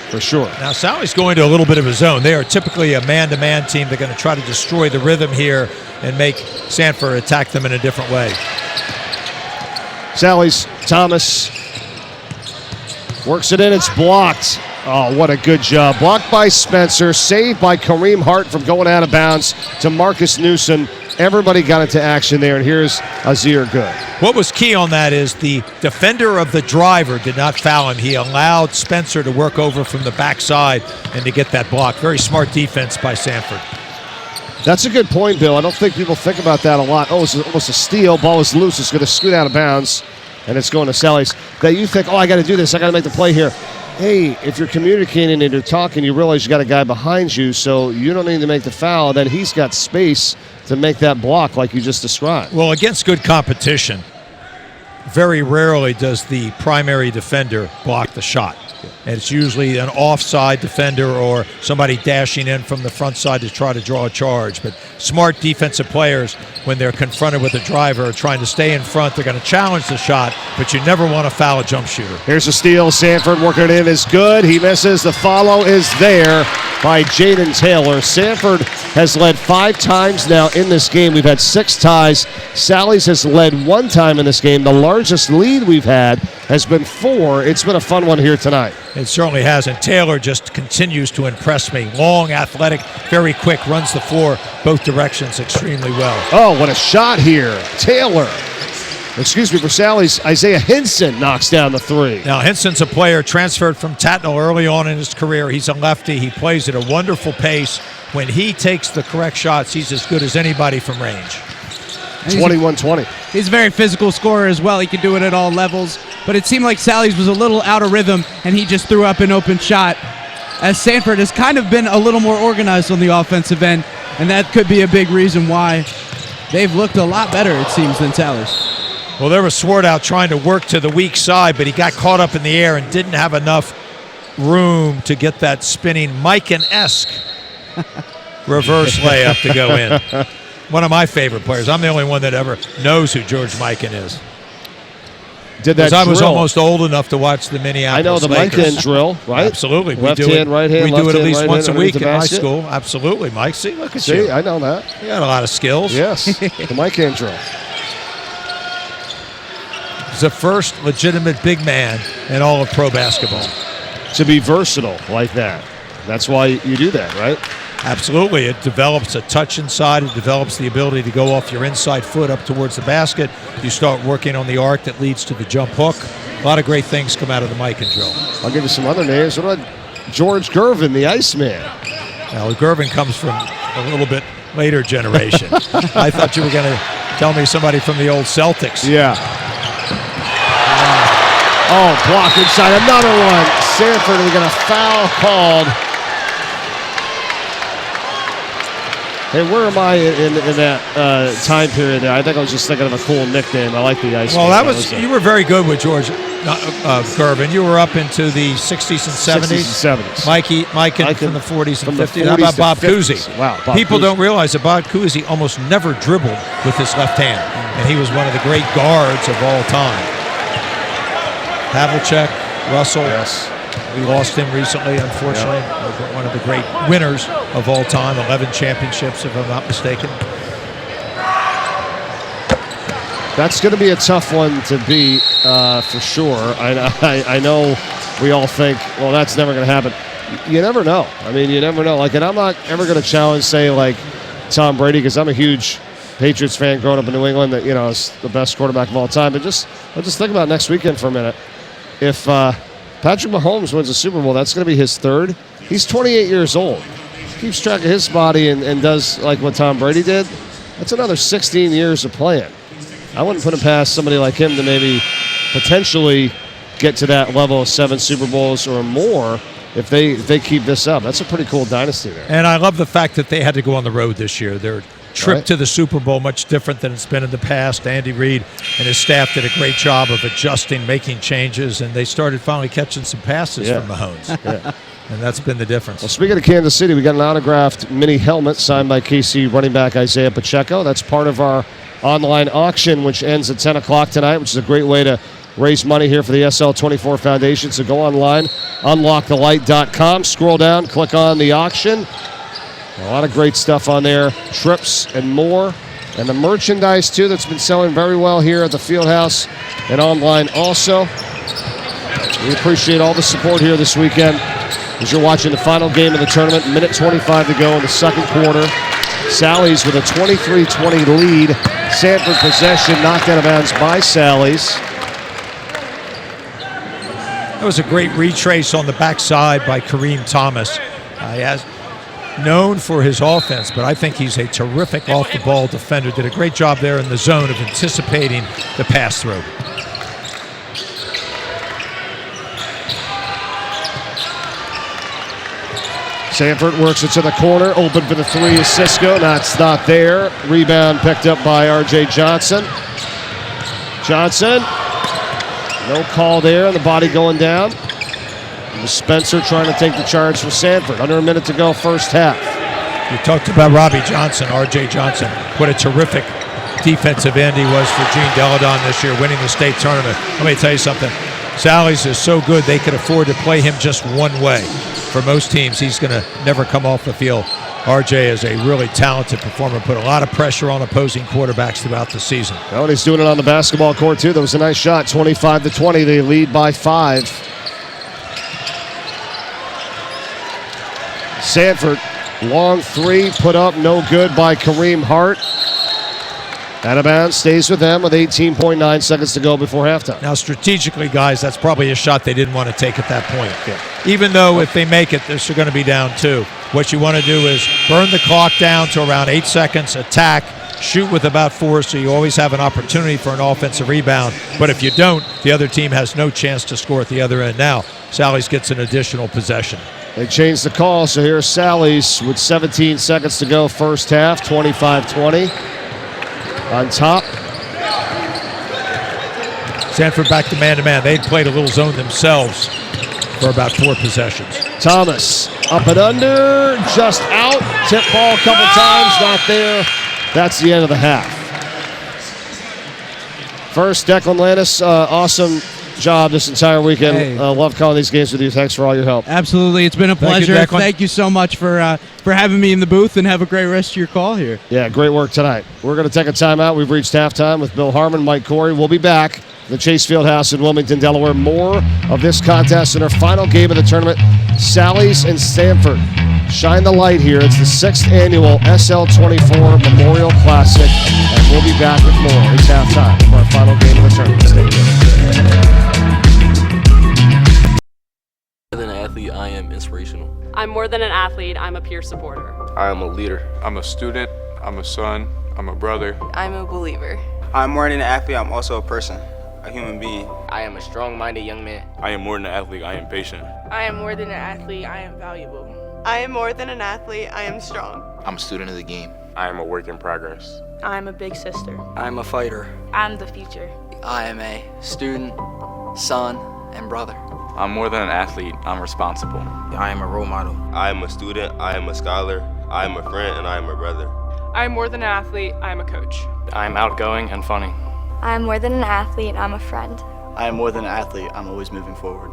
for sure. Now, Sally's going to a little bit of a zone. They are typically a man-to-man team. They're going to try to destroy the rhythm here and make Sanford attack them in a different way. Sallies, Thomas works it in. It's blocked. Oh, what a good job. Blocked by Spencer, saved by Kareem Hart from going out of bounds to Marcus Newsom. Everybody got into action there, and here's Azir Good. What was key on that is the defender of the driver did not foul him. He allowed Spencer to work over from the backside and to get that block. Very smart defense by Sanford. That's a good point, Bill. I don't think people think about that a lot. Oh, it's almost a steal. Ball is loose. It's going to scoot out of bounds, and it's going to Sallies. That you think, I got to do this. I got to make the play here. Hey, if you're communicating and you're talking, you realize you got a guy behind you, so you don't need to make the foul. Then he's got space to make that block like you just described. Well, against good competition, very rarely does the primary defender block the shot. And it's usually an offside defender or somebody dashing in from the front side to try to draw a charge. But smart defensive players when they're confronted with a driver trying to stay in front. They're going to challenge the shot, but you never want to foul a jump shooter. Here's a steal. Sanford working it in is good. He misses. The follow is there by Jaden Taylor. Sanford has led 5 times now in this game. We've had 6 ties. Sallies has led 1 time in this game. The largest lead we've had has been 4. It's been a fun one here tonight. It certainly has, and Taylor just continues to impress me. Long, athletic, very quick, runs the floor both directions extremely well. Oh, what a shot here. Taylor. Excuse me, for Sallies, Isaiah Hinson knocks down the 3. Now, Hinson's a player transferred from Tatnall early on in his career. He's a lefty. He plays at a wonderful pace. When he takes the correct shots, he's as good as anybody from range. 21-20. He's a very physical scorer as well. He can do it at all levels. But it seemed like Sallies was a little out of rhythm, and he just threw up an open shot, as Sanford has kind of been a little more organized on the offensive end, and that could be a big reason why they've looked a lot better, it seems, than Sallies. Well, there was Sword out trying to work to the weak side, but he got caught up in the air and didn't have enough room to get that spinning Mikan-esque reverse layup to go in. One of my favorite players. I'm the only one that ever knows who George Mikan is. Did that I drill. was almost old enough to watch the Minneapolis I know the Lakers. Mikan drill, right? Absolutely. Left hand, right hand, we left do it at hand, least right once a hand week underneath in the high basket. school. Absolutely, Mike. See, look at See, you. I know that. You got a lot of skills. Yes, the Mikan drill. He's the first legitimate big man in all of pro basketball. To be versatile like that. That's why you do that, right? Absolutely. It develops a touch inside. It develops the ability to go off your inside foot up towards the basket. You start working on the arc that leads to the jump hook. A lot of great things come out of the Mikan drill. I'll give you some other names. What about George Gervin, the Iceman? Now, Gervin comes from a little bit later generation. I thought you were going to tell me somebody from the old Celtics. Yeah. Oh, block inside. Another one. Sanford, we got a foul called. Hey, where am I in that time period there? I think I was just thinking of a cool nickname. I like the Ice. Well, that was you were very good with George Gervin. You were up into the 60s and 70s. 60s and 70s. Mikan from the 40s and 50s. How 40s about to Bob 50s. Cousy? Wow, Bob People Cousy. don't realize that Bob Cousy almost never dribbled with his left hand, and he was one of the great guards of all time. Havlicek, Russell. Yes. We lost him recently, unfortunately. One of the great winners of all time, 11 championships, if I'm not mistaken. That's going to be a tough one to beat for sure. I know we all think, well, that's never going to happen. You never know. I mean, you never know. Like, and I'm not ever going to challenge, say, like Tom Brady, because I'm a huge Patriots fan growing up in New England. That is the best quarterback of all time. But let's just think about next weekend for a minute. If Patrick Mahomes wins a Super Bowl, that's going to be his 3rd. He's 28 years old. Keeps track of his body and does like what Tom Brady did. That's another 16 years of playing. I wouldn't put it past somebody like him to maybe potentially get to that level of 7 Super Bowls or more if they keep this up. That's a pretty cool dynasty there. And I love the fact that they had to go on the road this year. Their trip to the Super Bowl much different than it's been in the past. Andy Reid and his staff did a great job of adjusting, making changes, and they started finally catching some passes from Mahomes. Yeah. And that's been the difference. Well, speaking of Kansas City, we got an autographed mini helmet signed by KC running back Isaiah Pacheco. That's part of our online auction, which ends at 10 o'clock tonight, which is a great way to raise money here for the SL24 Foundation. So go online, unlockthelight.com, scroll down, click on the auction. A lot of great stuff on there, trips and more. And the merchandise, too, that's been selling very well here at the Fieldhouse and online also. We appreciate all the support here this weekend as you're watching the final game of the tournament. Minute 25 to go in the second quarter. Sallies with a 23-20 lead. Sanford possession knocked out of bounds by Sallies. That was a great retrace on the backside by Kareem Thomas. He has known for his offense, but I think he's a terrific off-the-ball defender. Did a great job there in the zone of anticipating the pass-through. Sanford works it to the corner. Open for the 3 is Cisco. That's not there. Rebound picked up by R.J. Johnson. Johnson. No call there. And the body going down. Spencer trying to take the charge for Sanford. Under a minute to go, first half. You talked about Robbie Johnson, R.J. Johnson. What a terrific defensive end he was for Gene Deladon this year, winning the state tournament. Let me tell you something. Sallies is so good they could afford to play him just one way. For most teams, he's going to never come off the field. RJ is a really talented performer, put a lot of pressure on opposing quarterbacks throughout the season. Oh, and he's doing it on the basketball court, too. That was a nice shot, 25-20. They lead by 5. Sanford, long 3, put up, no good by Kareem Hart. Out of bounds, stays with them with 18.9 seconds to go before halftime. Now, strategically, guys, that's probably a shot they didn't want to take at that point. Yeah. Even though if they make it, they're still going to be down 2. What you want to do is burn the clock down to around 8 seconds, attack, shoot with about 4, so you always have an opportunity for an offensive rebound. But if you don't, the other team has no chance to score at the other end. Now, Sallies gets an additional possession. They changed the call, so here's Sallies with 17 seconds to go first half, 25-20. On top. Sanford back to man-to-man. They'd played a little zone themselves for about 4 possessions. Thomas up and under, just out. Tip ball a couple times, not there. That's the end of the half. First, Declan Landis, awesome job this entire weekend. Hey. Love calling these games with you. Thanks for all your help. Absolutely. It's been a pleasure. Thank you so much for having me in the booth, and have a great rest of your call here. Yeah, great work tonight. We're going to take a timeout. We've reached halftime with Bill Harmon, Mike Corey. We'll be back at the Chase Fieldhouse in Wilmington, Delaware. More of this contest in our final game of the tournament, Sallies and Sanford. Shine the light here. It's the 6th annual SL24 Memorial Classic, and we'll be back with more. It's halftime for our final game of the tournament. Stay tuned. More than an athlete, I am inspirational. I'm more than an athlete, I'm a peer supporter. I am a leader. I'm a student, I'm a son, I'm a brother. I'm a believer. I'm more than an athlete, I'm also a person, a human being. I am a strong-minded young man. I am more than an athlete, I am patient. I am more than an athlete, I am valuable. I am more than an athlete, I am strong. I'm a student of the game. I am a work in progress. I'm a big sister. I'm a fighter. I'm the future. I am a student, son, and brother. I'm more than an athlete, I'm responsible. I am a role model. I am a student, I am a scholar, I am a friend, and I am a brother. I am more than an athlete, I am a coach. I am outgoing and funny. I am more than an athlete, I'm a friend. I am more than an athlete, I'm always moving forward.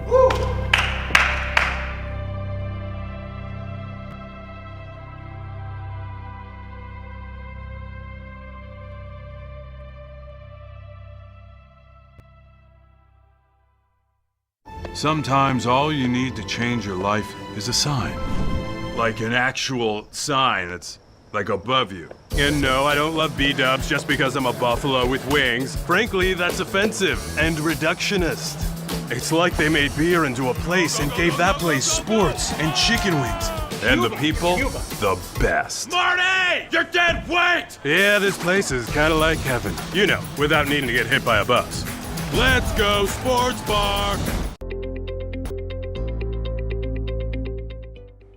Woo! Sometimes all you need to change your life is a sign. Like an actual sign that's like above you. And no, I don't love B-dubs just because I'm a buffalo with wings. Frankly, that's offensive and reductionist. It's like they made beer into a place and gave that place sports and chicken wings. And the people, the best. Marty! You're dead weight! Yeah, this place is kind of like heaven. You know, without needing to get hit by a bus. Let's go sports bar!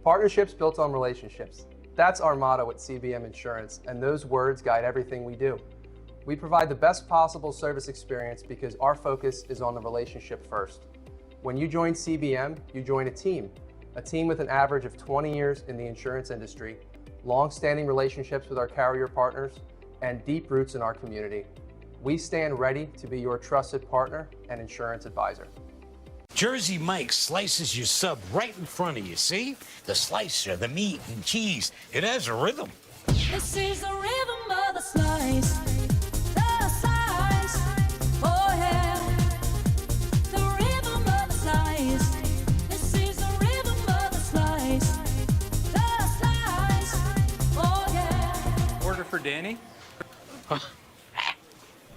Partnerships built on relationships. That's our motto at CBM Insurance, and those words guide everything we do. We provide the best possible service experience because our focus is on the relationship first. When you join CBM, you join a team with an average of 20 years in the insurance industry, long-standing relationships with our carrier partners, and deep roots in our community. We stand ready to be your trusted partner and insurance advisor. Jersey Mike's slices your sub right in front of you, see? The slicer, the meat and cheese, it has a rhythm. This is the rhythm of the slice. The slice, oh yeah. The rhythm of the slice. This is the rhythm of the slice. The slice, oh yeah. Order for Danny?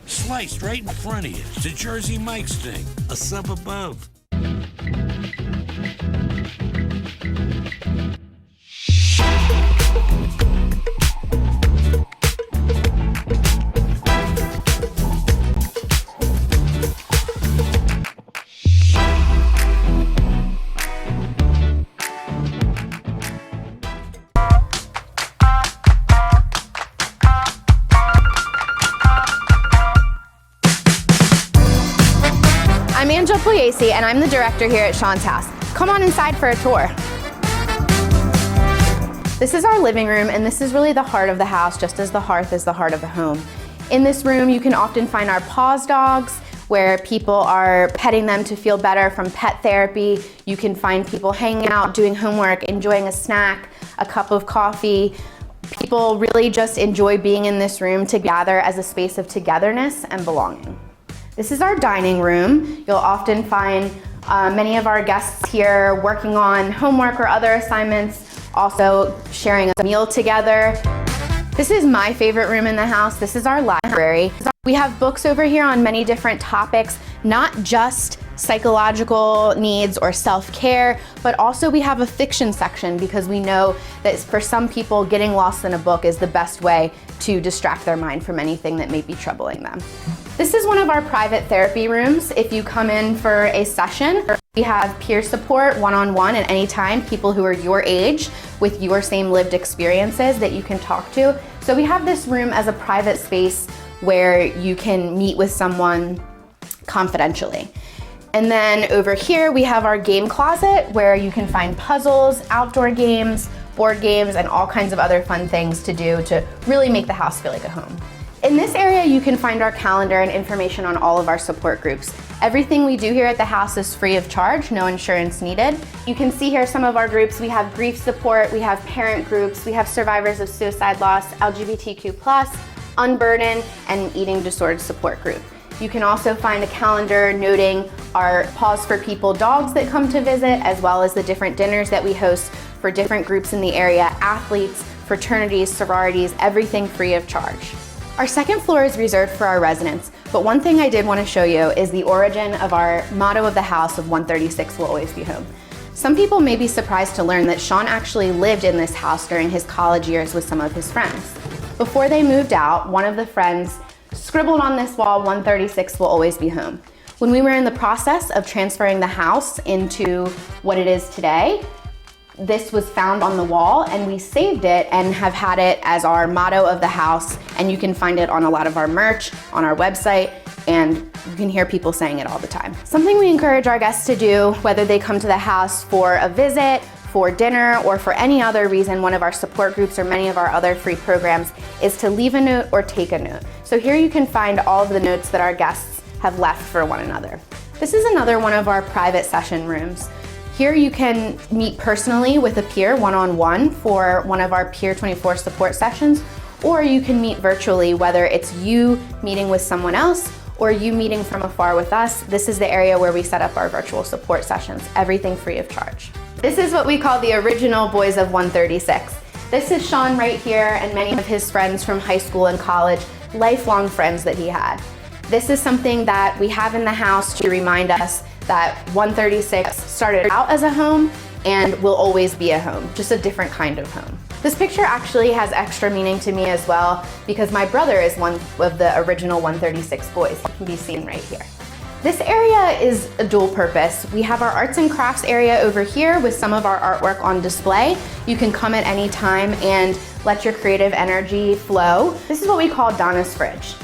Sliced right in front of you. It's a Jersey Mike's thing. A sub above. I'm Angela Pugliese, and I'm the director here at Sean's house. Come on inside for a tour. This is our living room, and this is really the heart of the house, just as the hearth is the heart of the home. In this room, you can often find our paws dogs, where people are petting them to feel better from pet therapy. You can find people hanging out, doing homework, enjoying a snack, a cup of coffee. People really just enjoy being in this room to gather as a space of togetherness and belonging. This is our dining room. You'll often find many of our guests here working on homework or other assignments, also sharing a meal together. This is my favorite room in the house. This is our library. We have books over here on many different topics, not just psychological needs or self-care, but also we have a fiction section because we know that for some people, getting lost in a book is the best way to distract their mind from anything that may be troubling them. This is one of our private therapy rooms. If you come in for a session, we have peer support one-on-one at any time, people who are your age with your same lived experiences that you can talk to. So we have this room as a private space where you can meet with someone confidentially. And then over here we have our game closet where you can find puzzles, outdoor games, board games, and all kinds of other fun things to do to really make the house feel like a home. In this area, you can find our calendar and information on all of our support groups. Everything we do here at the house is free of charge, no insurance needed. You can see here some of our groups. We have grief support, we have parent groups, we have survivors of suicide loss, LGBTQ+, Unburden, and eating disorder support group. You can also find a calendar noting our Paws for People dogs that come to visit, as well as the different dinners that we host for different groups in the area, athletes, fraternities, sororities, everything free of charge. Our second floor is reserved for our residents, but one thing I did want to show you is the origin of our motto of the house of 136 will always be home. Some people may be surprised to learn that Sean actually lived in this house during his college years with some of his friends. Before they moved out, one of the friends scribbled on this wall, 136 will always be home. When we were in the process of transferring the house into what it is today, this was found on the wall and we saved it and have had it as our motto of the house, and you can find it on a lot of our merch, on our website, and you can hear people saying it all the time. Something we encourage our guests to do, whether they come to the house for a visit, for dinner, or for any other reason, one of our support groups or many of our other free programs, is to leave a note or take a note. So here you can find all of the notes that our guests have left for one another. This is another one of our private session rooms. Here you can meet personally with a peer one-on-one for one of our Peer 24 support sessions, or you can meet virtually, whether it's you meeting with someone else or you meeting from afar with us. This is the area where we set up our virtual support sessions, everything free of charge. This is what we call the original Boys of 136. This is Sean right here and many of his friends from high school and college, lifelong friends that he had. This is something that we have in the house to remind us that 136 started out as a home and will always be a home, just a different kind of home. This picture actually has extra meaning to me as well because my brother is one of the original 136 boys. He can be seen right here. This area is a dual purpose. We have our arts and crafts area over here with some of our artwork on display. You can come at any time and let your creative energy flow. This is what we call Donna's fridge.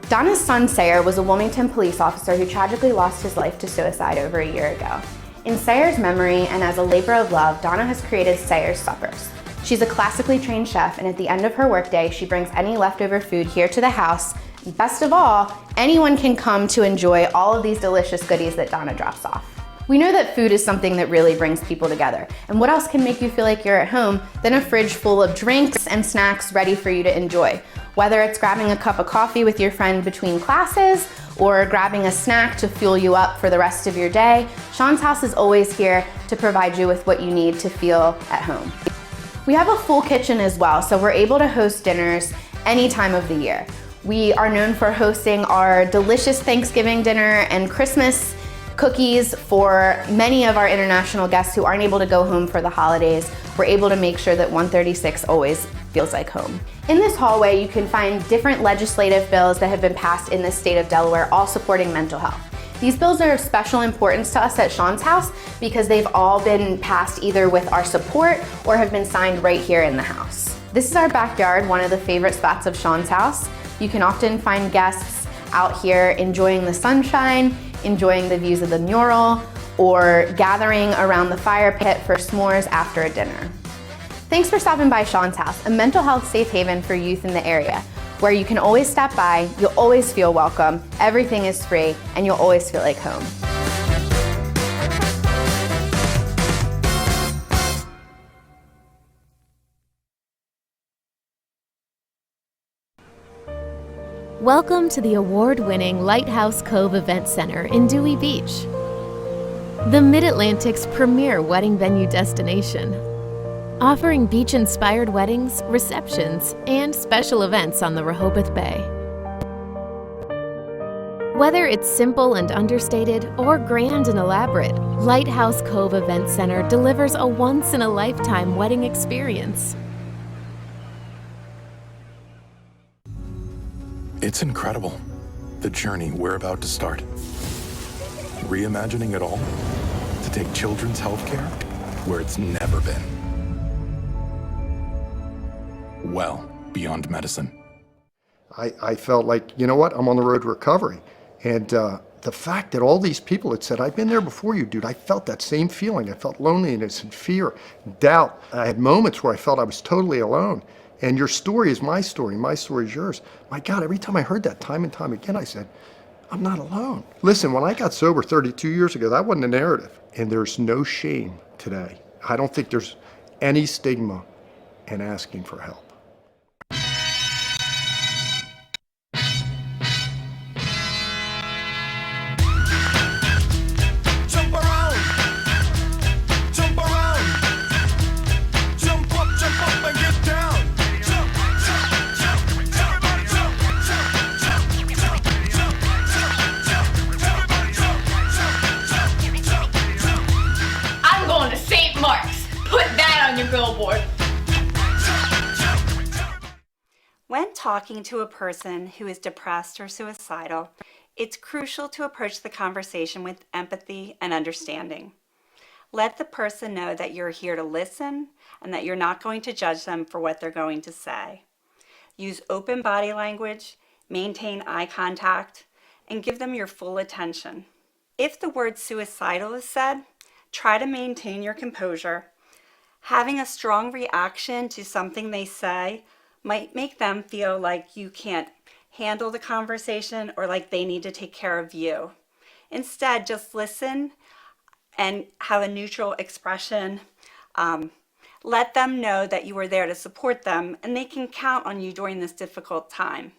Donna's son, Sayer, was a Wilmington police officer who tragically lost his life to suicide over a year ago. In Sayer's memory and as a labor of love, Donna has created Sayer's Suppers. She's a classically trained chef, and at the end of her workday, she brings any leftover food here to the house. And best of all, anyone can come to enjoy all of these delicious goodies that Donna drops off. We know that food is something that really brings people together. And what else can make you feel like you're at home than a fridge full of drinks and snacks ready for you to enjoy? Whether it's grabbing a cup of coffee with your friend between classes or grabbing a snack to fuel you up for the rest of your day, Sean's House is always here to provide you with what you need to feel at home. We have a full kitchen as well, so we're able to host dinners any time of the year. We are known for hosting our delicious Thanksgiving dinner and Christmas cookies for many of our international guests who aren't able to go home for the holidays. We're able to make sure that 136 always feels like home. In this hallway, you can find different legislative bills that have been passed in the state of Delaware, all supporting mental health. These bills are of special importance to us at Sean's House because they've all been passed either with our support or have been signed right here in the house. This is our backyard, one of the favorite spots of Sean's House. You can often find guests out here enjoying the sunshine, enjoying the views of the mural, or gathering around the fire pit for s'mores after a dinner. Thanks for stopping by Sean's House, a mental health safe haven for youth in the area, where you can always stop by, you'll always feel welcome, everything is free, and you'll always feel like home. Welcome to the award-winning Lighthouse Cove Event Center in Dewey Beach, the Mid-Atlantic's premier wedding venue destination, offering beach-inspired weddings, receptions, and special events on the Rehoboth Bay. Whether it's simple and understated or grand and elaborate, Lighthouse Cove Event Center delivers a once-in-a-lifetime wedding experience. It's incredible, the journey we're about to start. Reimagining it all to take children's healthcare where it's never been. Well beyond medicine. I felt like, you know what, I'm on the road to recovery. And the fact that all these people had said, I've been there before you, dude, I felt that same feeling. I felt loneliness and fear, doubt. I had moments where I felt I was totally alone. And your story is my story is yours. My God, every time I heard that time and time again, I said, I'm not alone. Listen, when I got sober 32 years ago, that wasn't a narrative. And there's no shame today. I don't think there's any stigma in asking for help. Billboard. When talking to a person who is depressed or suicidal, it's crucial to approach the conversation with empathy and understanding. Let the person know that you're here to listen and that you're not going to judge them for what they're going to say. Use open body language, maintain eye contact, and give them your full attention. If the word suicidal is said, try to maintain your composure. Having a strong reaction to something they say might make them feel like you can't handle the conversation or like they need to take care of you. Instead, just listen and have a neutral expression. Let them know that you are there to support them and they can count on you during this difficult time.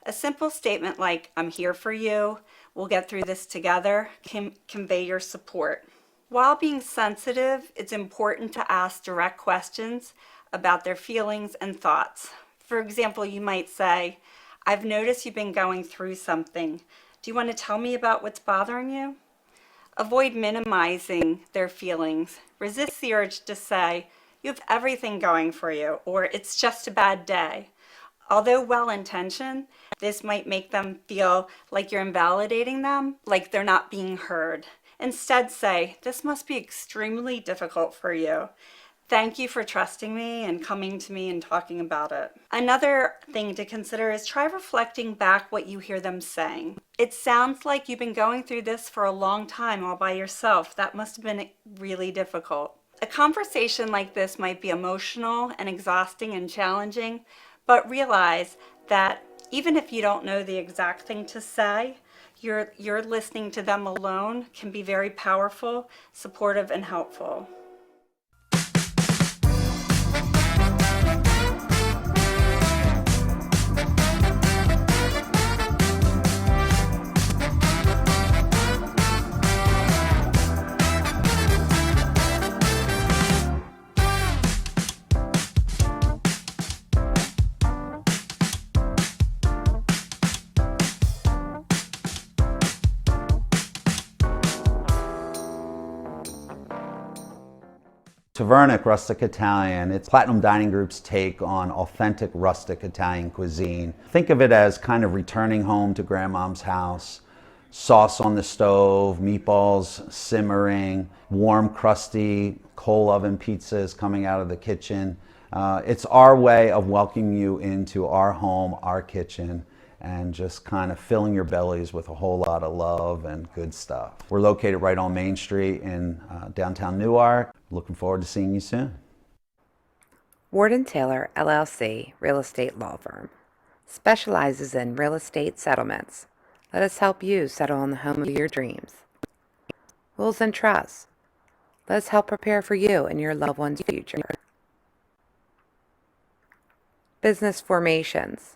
A simple statement like, I'm here for you, we'll get through this together, can convey your support. While being sensitive, it's important to ask direct questions about their feelings and thoughts. For example, you might say, I've noticed you've been going through something. Do you want to tell me about what's bothering you? Avoid minimizing their feelings. Resist the urge to say, you have everything going for you, or it's just a bad day. Although well-intentioned, this might make them feel like you're invalidating them, like they're not being heard. Instead say, this must be extremely difficult for you. Thank you for trusting me and coming to me and talking about it. Another thing to consider is try reflecting back what you hear them saying. It sounds like you've been going through this for a long time all by yourself. That must have been really difficult. A conversation like this might be emotional and exhausting and challenging, but realize that even if you don't know the exact thing to say, your listening to them alone can be very powerful, supportive, and helpful. Tavernic Rustic Italian, it's Platinum Dining Group's take on authentic rustic Italian cuisine. Think of it as kind of returning home to grandmom's house. Sauce on the stove, meatballs simmering, warm, crusty coal oven pizzas coming out of the kitchen. It's our way of welcoming you into our home, our kitchen, and just kind of filling your bellies with a whole lot of love and good stuff. We're located right on Main Street in downtown Newark. Looking forward to seeing you soon. Ward & Taylor, LLC, real estate law firm. Specializes in real estate settlements. Let us help you settle on the home of your dreams. Wills and trusts. Let us help prepare for you and your loved one's future. Business formations.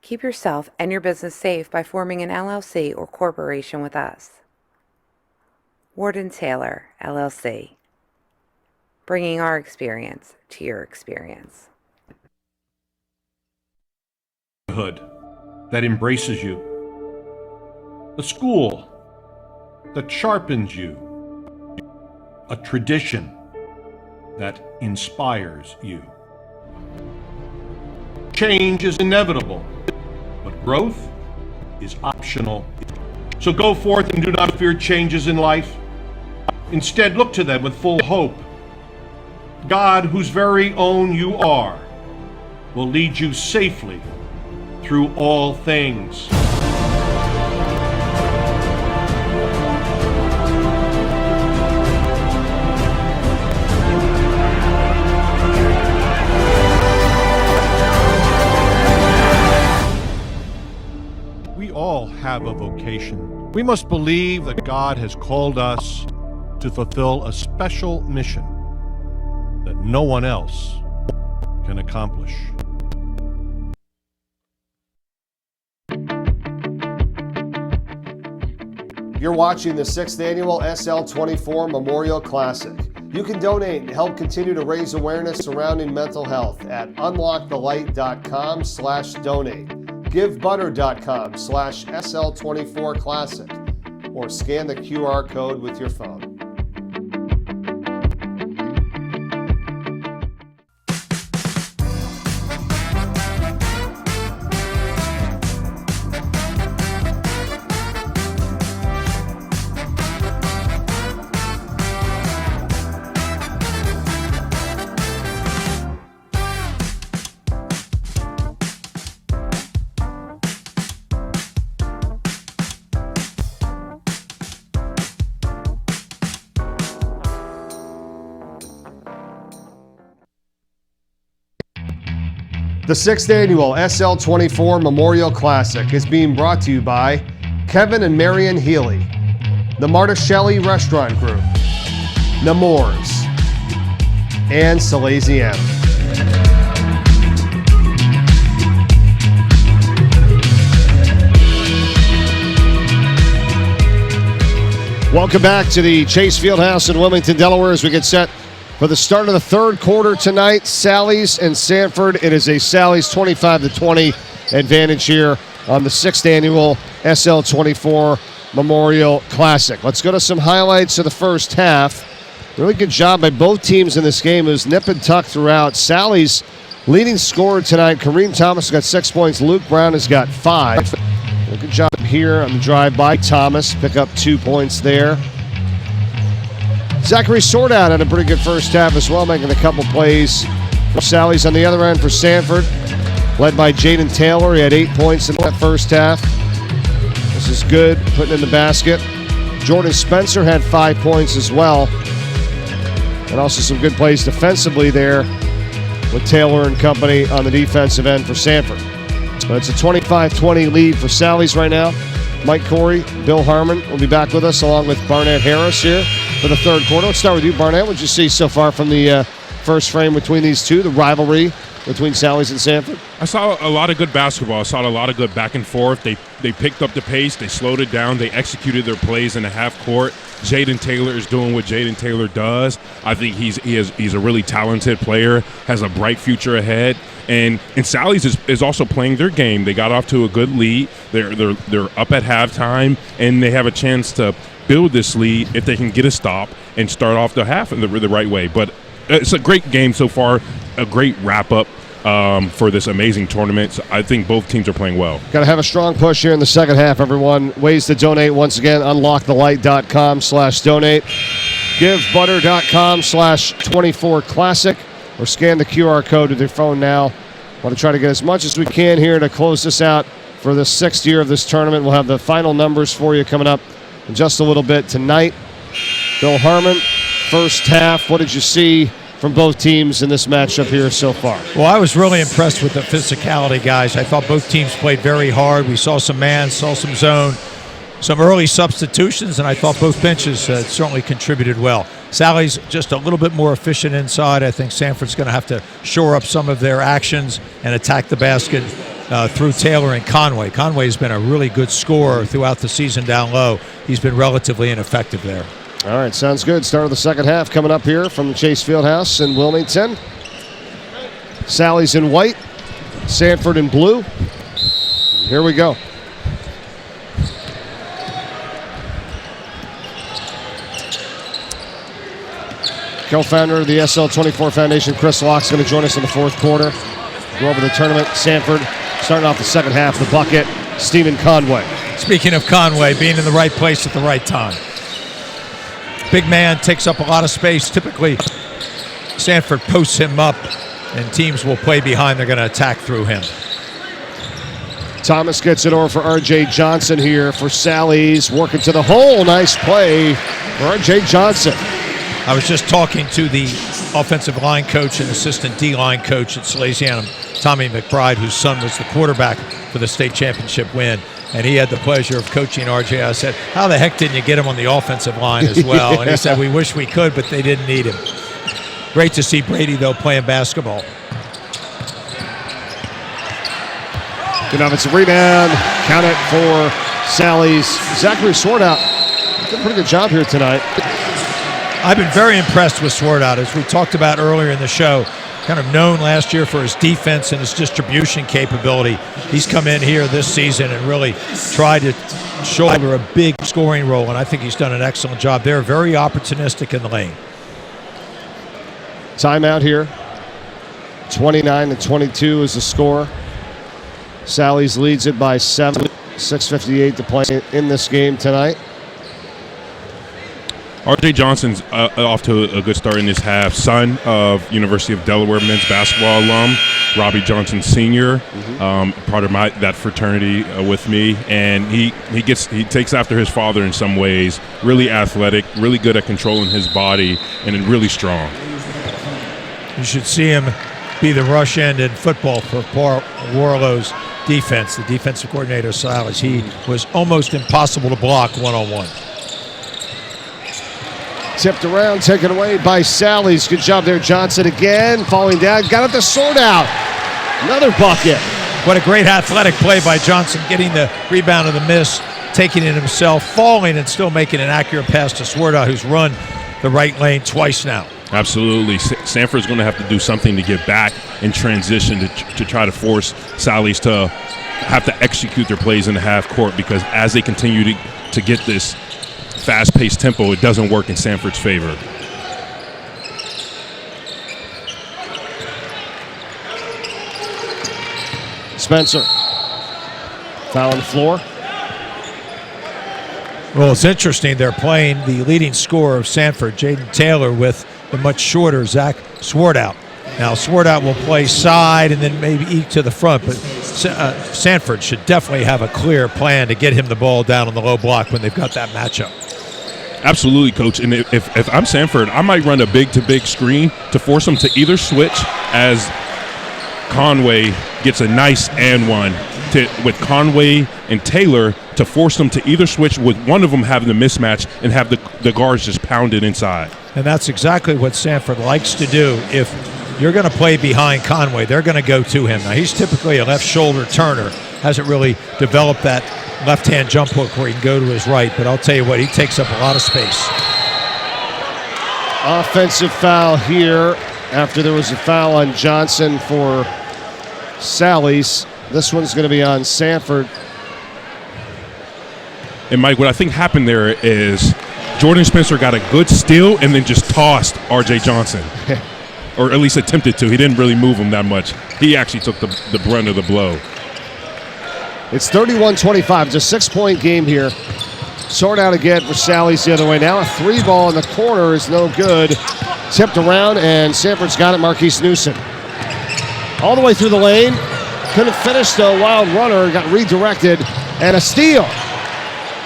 Keep yourself and your business safe by forming an LLC or corporation with us. Ward & Taylor, LLC. Bringing our experience to your experience. That embraces you. A school that sharpens you. A tradition that inspires you. Change is inevitable, but growth is optional. So go forth and do not fear changes in life. Instead, look to them with full hope. God, whose very own you are, will lead you safely through all things. We all have a vocation. We must believe that God has called us to fulfill a special mission that no one else can accomplish. You're watching the 6th Annual SL24 Memorial Classic. You can donate and help continue to raise awareness surrounding mental health at unlockthelight.com/donate, givebutter.com/SL24 Classic, or scan the QR code with your phone. The 6th Annual SL24 Memorial Classic is being brought to you by Kevin and Marion Healy, the Marticelli Restaurant Group, Nemours, and Sallies. Welcome back to the Chase Fieldhouse in Wilmington, Delaware, as we get set for the start of the third quarter tonight. Sallies and Sanford. It is a Sallies 25-20 advantage here on the 6th Annual SL24 Memorial Classic. Let's go to some highlights of the first half. Really good job by both teams in this game. It was nip and tuck throughout. Sallies leading scorer tonight, Kareem Thomas, got 6 points. Luke Brown has got 5. Good job here on the drive by Thomas. Pick up 2 points there. Zachary Sordout had a pretty good first half as well, making a couple plays for Sallies. On the other end for Sanford, led by Jaden Taylor. He had 8 points in that first half. This is good, putting in the basket. Jordan Spencer had 5 points as well. And also some good plays defensively there with Taylor and company on the defensive end for Sanford. But it's a 25-20 lead for Sallies right now. Mike Corey, Bill Harmon will be back with us along with Barnett Harris here for the third quarter. Let's start with you, Barnett. What did you see so far from the first frame between these two, the rivalry between Sallies and Sanford? I saw a lot of good basketball. I saw a lot of good back and forth. They picked up the pace. They slowed it down. They executed their plays in the half court. Jaden Taylor is doing what Jaden Taylor does. I think he's a really talented player, has a bright future ahead. And Sallies is also playing their game. They got off to a good lead. They're up at halftime, and they have a chance to build this lead if they can get a stop and start off the half in the right way. But it's a great game so far, a great wrap-up for this amazing tournament. So I think both teams are playing well. Got to have a strong push here in the second half, everyone. Ways to donate, once again, unlockthelight.com/donate, givebutter.com/24classic, or scan the QR code with your phone now. Want to try to get as much as we can here to close this out for the 6th year of this tournament. We'll have the final numbers for you coming up in just a little bit tonight. Bill Harmon, first half, what did you see from both teams in this matchup here so far? Well, I was really impressed with the physicality, guys. I thought both teams played very hard. We saw some man, saw some zone, some early substitutions, and I thought both benches certainly contributed well. Sallies just a little bit more efficient inside. I think Sanford's going to have to shore up some of their actions and attack the basket through Taylor and Conway. Conway's been a really good scorer throughout the season down low. He's been relatively ineffective there. All right, sounds good. Start of the second half coming up here from the Chase Fieldhouse in Wilmington. Sallies in white, Sanford in blue. Here we go. Co-founder of the SL24 Foundation, Chris Locke's going to join us in the fourth quarter. Go over the tournament. Sanford starting off the second half, the bucket, Stephen Conway. Speaking of Conway, being in the right place at the right time. Big man takes up a lot of space. Typically, Sanford posts him up, and teams will play behind. They're going to attack through him. Thomas gets it over for R.J. Johnson here for Sallies. Working to the hole. Nice play for R.J. Johnson. I was just talking to the offensive line coach and assistant D-line coach at Salesianum, Tommy McBride, whose son was the quarterback for the state championship win. And he had the pleasure of coaching RJ. I said, how the heck didn't you get him on the offensive line as well? Yeah. And he said, we wish we could, but they didn't need him. Great to see Brady, though, playing basketball. Good offensive rebound. Count it for Sallies. Zachary Swartout did a pretty good job here tonight. I've been very impressed with Swartout, as we talked about earlier in the show. Kind of known last year for his defense and his distribution capability. He's come in here this season and really tried to shoulder a big scoring role, and I think he's done an excellent job. They're very opportunistic in the lane. Timeout here. 29-22 is the score. Sallies leads it by 7. 6:58 to play in this game tonight. R.J. Johnson's off to a good start in this half. Son of University of Delaware men's basketball alum, Robbie Johnson Sr., part of that fraternity with me, and he takes after his father in some ways. Really athletic, really good at controlling his body, and really strong. You should see him be the rush end in football for Paul Warlow's defense, the defensive coordinator, Sallies. He was almost impossible to block one-on-one. Tipped around, taken away by Sallies. Good job there, Johnson again. Falling down, got it to Swartout. Another bucket. What a great athletic play by Johnson, getting the rebound of the miss, taking it himself, falling, and still making an accurate pass to Swartout, who's run the right lane twice now. Absolutely. Sanford's going to have to do something to get back in transition to try to force Sallies to have to execute their plays in the half court, because as they continue to get this fast-paced tempo, it doesn't work in Sanford's favor. Spencer. Foul on the floor. Well, it's interesting. They're playing the leading scorer of Sanford, Jaden Taylor, with the much shorter Zach Swartout. Now, Swartout will play side and then maybe eke to the front, but Sanford should definitely have a clear plan to get him the ball down on the low block when they've got that matchup. Absolutely, Coach. And if I'm Sanford, I might run a big-to-big screen to force them to either switch, as Conway gets a nice and one with Conway and Taylor, to force them to either switch with one of them having the mismatch and have the guards just pounded inside. And that's exactly what Sanford likes to do. If you're going to play behind Conway, they're going to go to him. Now, he's typically a left shoulder turner, hasn't really developed that left-hand jump hook where he can go to his right, but I'll tell you what, he takes up a lot of space. Offensive foul here after there was a foul on Johnson for Sallies. This one's going to be on Sanford. And Mike, what I think happened there is Jordan Spencer got a good steal and then just tossed R.J. Johnson. Or at least attempted to. He didn't really move him that much. He actually took the brunt of the blow. It's 31-25. It's a 6-point game here. Sort out again for Sallies the other way. Now a 3-ball in the corner is no good. Tipped around, and Sanford's got it. Marquise Newsom. All the way through the lane. Couldn't finish the wild runner. Got redirected. And a steal.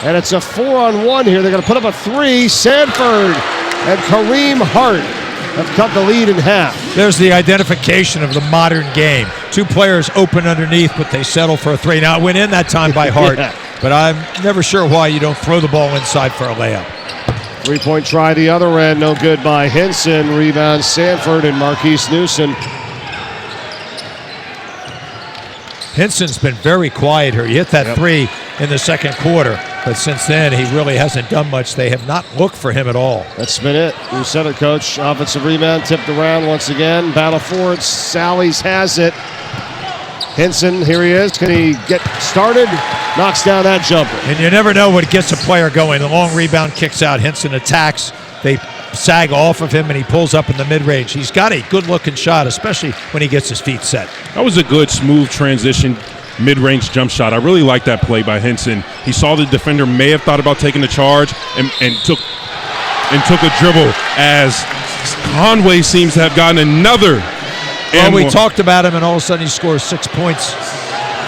And it's a 4-on-1 here. They're going to put up a 3. Sanford and Kareem Hart have cut the lead in half. There's the identification of the modern game. Two players open underneath, but they settle for a three. Now, it went in that time by Hart, but I'm never sure why you don't throw the ball inside for a layup. 3-point try the other end, no good by Hinson. Rebound Sanford and Marquise Newsom. Hinson's been very quiet here. He hit that three in the second quarter, but since then he really hasn't done much. They have not looked for him at all. That's been it. You said it, Coach. Offensive rebound tipped around once again. Battle for it. Sallies has it. Hinson, here he is. Can he get started? Knocks down that jumper. And you never know what gets a player going. The long rebound kicks out. Hinson attacks. They sag off of him, and he pulls up in the mid-range. He's got a good-looking shot, especially when he gets his feet set. That was a good, smooth transition, mid-range jump shot. I really like that play by Hinson. He saw the defender may have thought about taking the charge and took a dribble, as Conway seems to have gotten another. Well, we talked about him, and all of a sudden he scores 6 points.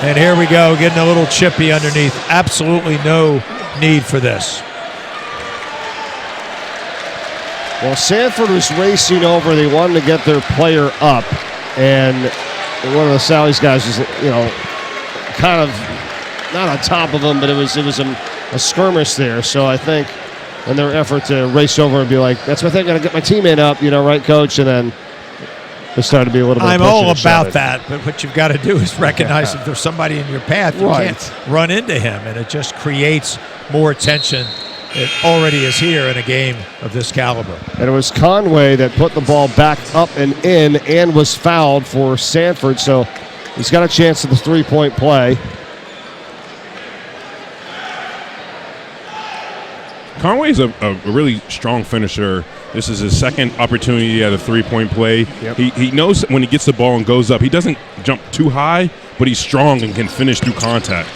And here we go, getting a little chippy underneath. Absolutely no need for this. Well, Sanford was racing over. They wanted to get their player up, and one of the Sallies guys was, kind of not on top of him, but it was a skirmish there. So I think in their effort to race over and be like, "That's my thing, gotta get my teammate up," right, Coach? And then there started to be a little bit. I'm of all about that, but what you've got to do is recognize if there's somebody in your path, you can't run into him, and it just creates more tension. It already is here in a game of this caliber. And it was Conway that put the ball back up and in and was fouled for Sanford, so he's got a chance at the three-point play. Conway's a really strong finisher. This is his second opportunity at a three-point play. Yep. He knows when he gets the ball and goes up, he doesn't jump too high, but he's strong and can finish through contact.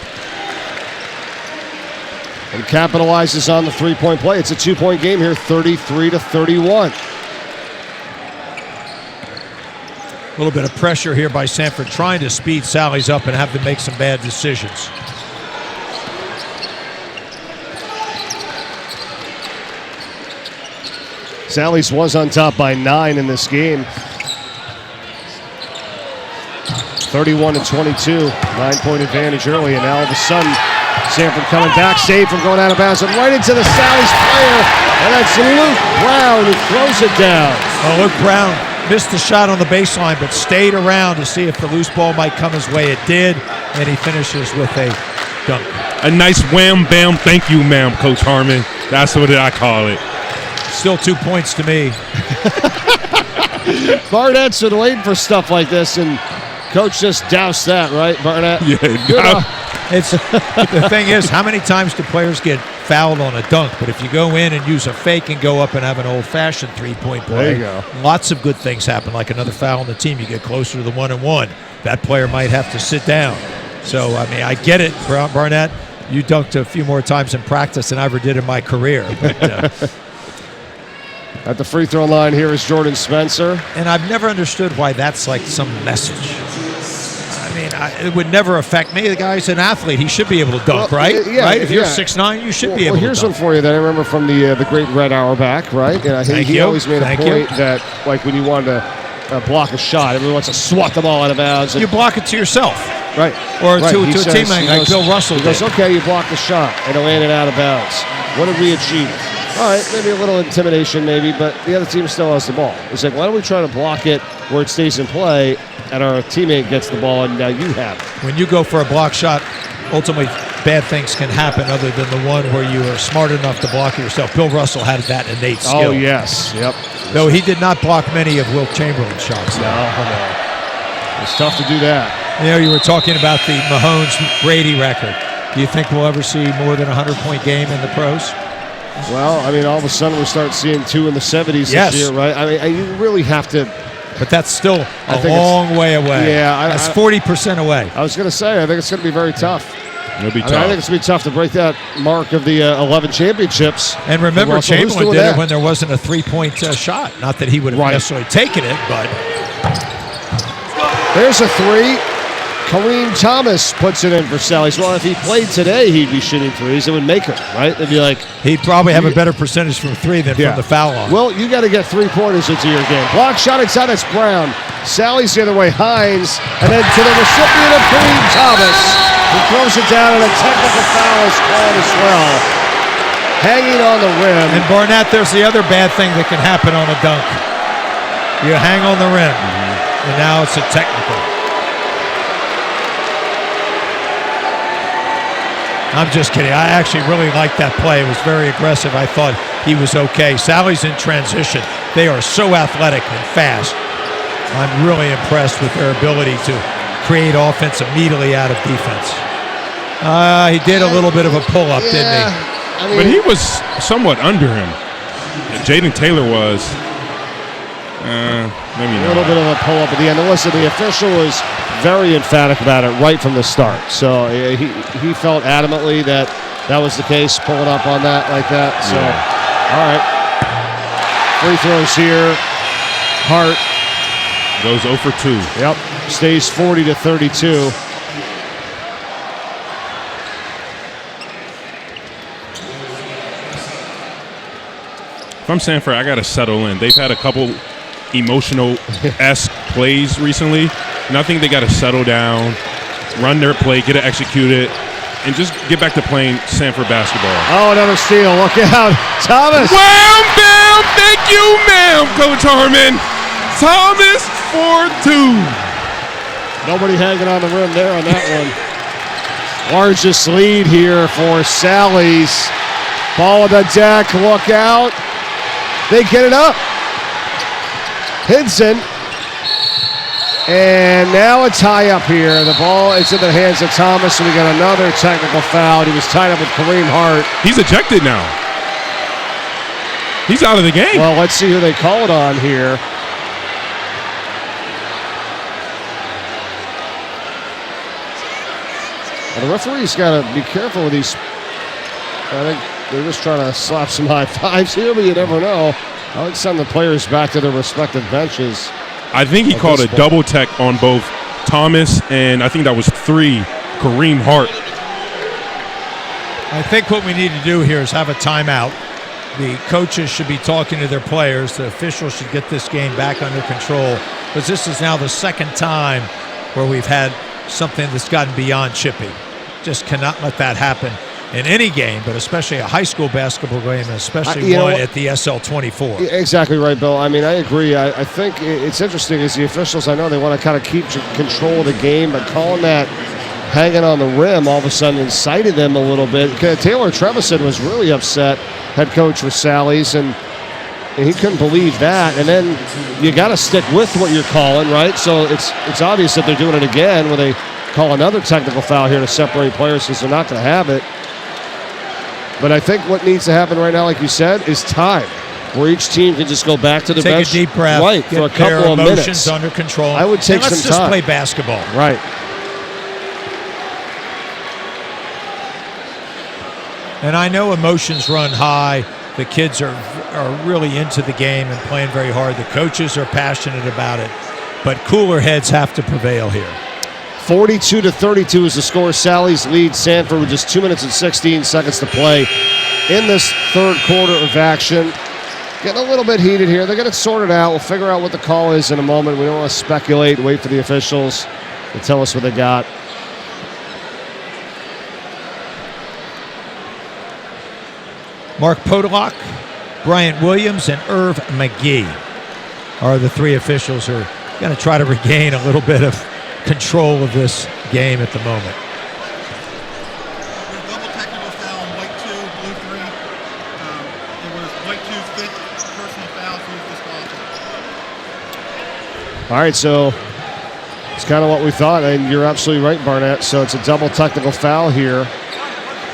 And capitalizes on the three-point play. It's a two-point game here, 33-31. A little bit of pressure here by Sanford, trying to speed Sallies up and have them make some bad decisions. Sallies was on top by 9 in this game. 31-22, 9-point advantage early, and now all of a sudden, Sanford coming back, saved from going out of bounds, and right into the Sallies player, and that's Luke Brown who throws it down. Well, Luke Brown missed the shot on the baseline, but stayed around to see if the loose ball might come his way. It did, and he finishes with a dunk. A nice wham, bam, thank you, ma'am, Coach Harmon. That's what I call it. Still 2 points to me. Barnett's been waiting for stuff like this, and Coach just doused that, right, Barnett? Yeah. It's the thing is, how many times do players get fouled on a dunk? But if you go in and use a fake and go up and have an old-fashioned three-point play, there you go. Lots of good things happen, like another foul on the team. You get closer to the 1-and-1. That player might have to sit down. So, I mean, I get it, Barnett. You dunked a few more times in practice than I ever did in my career. But, at the free throw line here is Jordan Spencer. And I've never understood why that's like some message. I mean, it would never affect me. The guy's an athlete. He should be able to dunk, right? Yeah, right? If you're yeah. 6'9", you should be able to dunk. Here's one for you that I remember from the great Red Auerbach, right? He always made a point that, like, when you wanted to block a shot, everyone wants to swat the ball out of bounds. You block it to yourself. Right. Or to a teammate like Bill Russell He goes, did. okay, you block the shot, and it landed out of bounds. What did we achieve? All right, maybe a little intimidation, maybe, but the other team still has the ball. It's like, why don't we try to block it where it stays in play, and our teammate gets the ball, and now you have it. When you go for a block shot, ultimately bad things can happen other than the one where you are smart enough to block it yourself. Bill Russell had that innate skill. Oh, yes. Yep. Though he did not block many of Wilt Chamberlain's shots. No. It's tough to do that. You were talking about the Mahomes-Brady record. Do you think we'll ever see more than a 100-point game in the pros? Well, I mean, all of a sudden we start seeing 2 in the 70s Yes. this year, right? I mean, you really have to. But that's still a long way away. Yeah. That's 40% away. I was going to say, I think it's going to be very tough. It'll be tough. I think it's going to be tough to break that mark of the 11 championships. And remember, Russell, Chamberlain did it when there wasn't a three-point shot. Not that he would have necessarily taken it, but. There's a three. Kareem Thomas puts it in for Sallies. Well, if he played today, he'd be shooting threes. It would make him, right? It'd be like he'd probably have a better percentage from three than from the foul line. Well, you got to get 3-pointers into your game. Block shot inside. It's Brown. Sallies the other way. Hines, and then to the recipient of Kareem Thomas, who throws it down, and a technical foul is called as well. Hanging on the rim. And Barnett, there's the other bad thing that can happen on a dunk. You hang on the rim, and now it's a technical. I'm just kidding. I actually really liked that play. It was very aggressive. I thought he was okay. Sallies in transition. They are so athletic and fast. I'm really impressed with their ability to create offense immediately out of defense. He did a little bit of a pull-up, didn't he? I mean, but he was somewhat under him. Jaden Taylor was. Maybe a little bit of a pull-up at the end. Listen, the official was very emphatic about it right from the start. So he felt adamantly that that was the case, pulling up on that like that. So, all right. Free throws here. Hart goes 0 for 2. Yep. Stays 40-32. If I'm Sanford, I got to settle in. They've had a couple emotional-esque plays recently, and I think they got to settle down, run their play, get it executed, and just get back to playing Sanford basketball. Oh, another steal. Look out. Thomas. Wham, bam. Thank you, ma'am, Coach Harmon. Thomas for 2. Nobody hanging on the rim there on that one. Largest lead here for Sallies. Ball on the deck. Look out. They get it up. Hinson. And now a tie up here. The ball is in the hands of Thomas, and we got another technical foul. He was tied up with Kareem Hart. He's ejected now. He's out of the game. Well, let's see who they call it on here. Well, the referee's got to be careful with these. I think they're just trying to slap some high fives here, but you never know. I would send the players back to their respective benches. I think he called a double tech on both Thomas and I think that was 3, Kareem Hart. I think what we need to do here is have a timeout. The coaches should be talking to their players. The officials should get this game back under control, because this is now the second time where we've had something that's gotten beyond chippy. Just cannot let that happen in any game, but especially a high school basketball game, and especially one at the SL24. Exactly right, Bill. I mean, I agree. I think it's interesting as the officials, I know they want to kind of keep control of the game, but calling that hanging on the rim all of a sudden incited them a little bit. Taylor Trevison was really upset, head coach for Sallies, and he couldn't believe that. And then you got to stick with what you're calling, right? So it's obvious that they're doing it again when they call another technical foul here to separate players because they're not going to have it. But I think what needs to happen right now, like you said, is time, where each team can just go back to the bench. Take a deep breath, right, for a couple of minutes. Emotions under control. I would take some time. Let's just play basketball. Right. And I know emotions run high. The kids are really into the game and playing very hard. The coaches are passionate about it. But cooler heads have to prevail here. 42-32 is the score. Sallies lead Sanford with just 2 minutes and 16 seconds to play in this third quarter of action. Getting a little bit heated here. They're going to sort it out. We'll figure out what the call is in a moment. We don't want to speculate. Wait for the officials to tell us what they got. Mark Podolak, Bryant Williams, and Irv McGee are the 3 officials who are going to try to regain a little bit of control of this game at the moment. Double technical foul on white 2, blue 3. It was white 2's 5th personal foul, so he was disqualified. All right, so it's kind of what we thought, and you're absolutely right, Barnett. So it's a double technical foul here.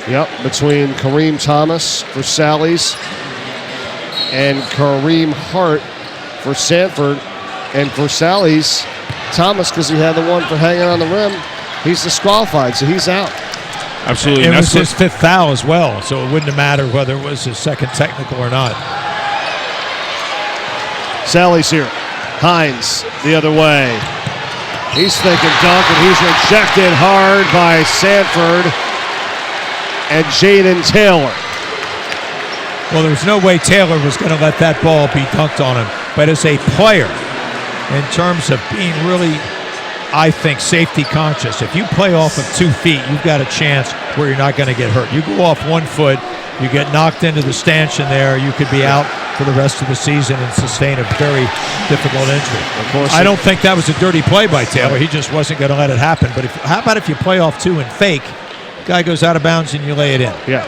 Yep, between Kareem Thomas for Sallies and Kareem Hart for Sanford. And for Sallies, Thomas, because he had the one for hanging on the rim, he's disqualified, so he's out. Absolutely. It was his 5th foul as well, so it wouldn't have mattered whether it was his second technical or not. Sallies here. Hines the other way. He's thinking dunk, and he's rejected hard by Sanford and Jaden Taylor. Well, there was no way Taylor was going to let that ball be dunked on him. But as a player, in terms of being really, I think, safety conscious, if you play off of 2 feet, you've got a chance where you're not going to get hurt. You go off 1 foot, you get knocked into the stanchion there, you could be out for the rest of the season and sustain a very difficult injury. Of course, I don't think that was a dirty play by Taylor. He just wasn't going to let it happen. But how about if you play off 2 and fake, guy goes out of bounds and you lay it in? Yeah.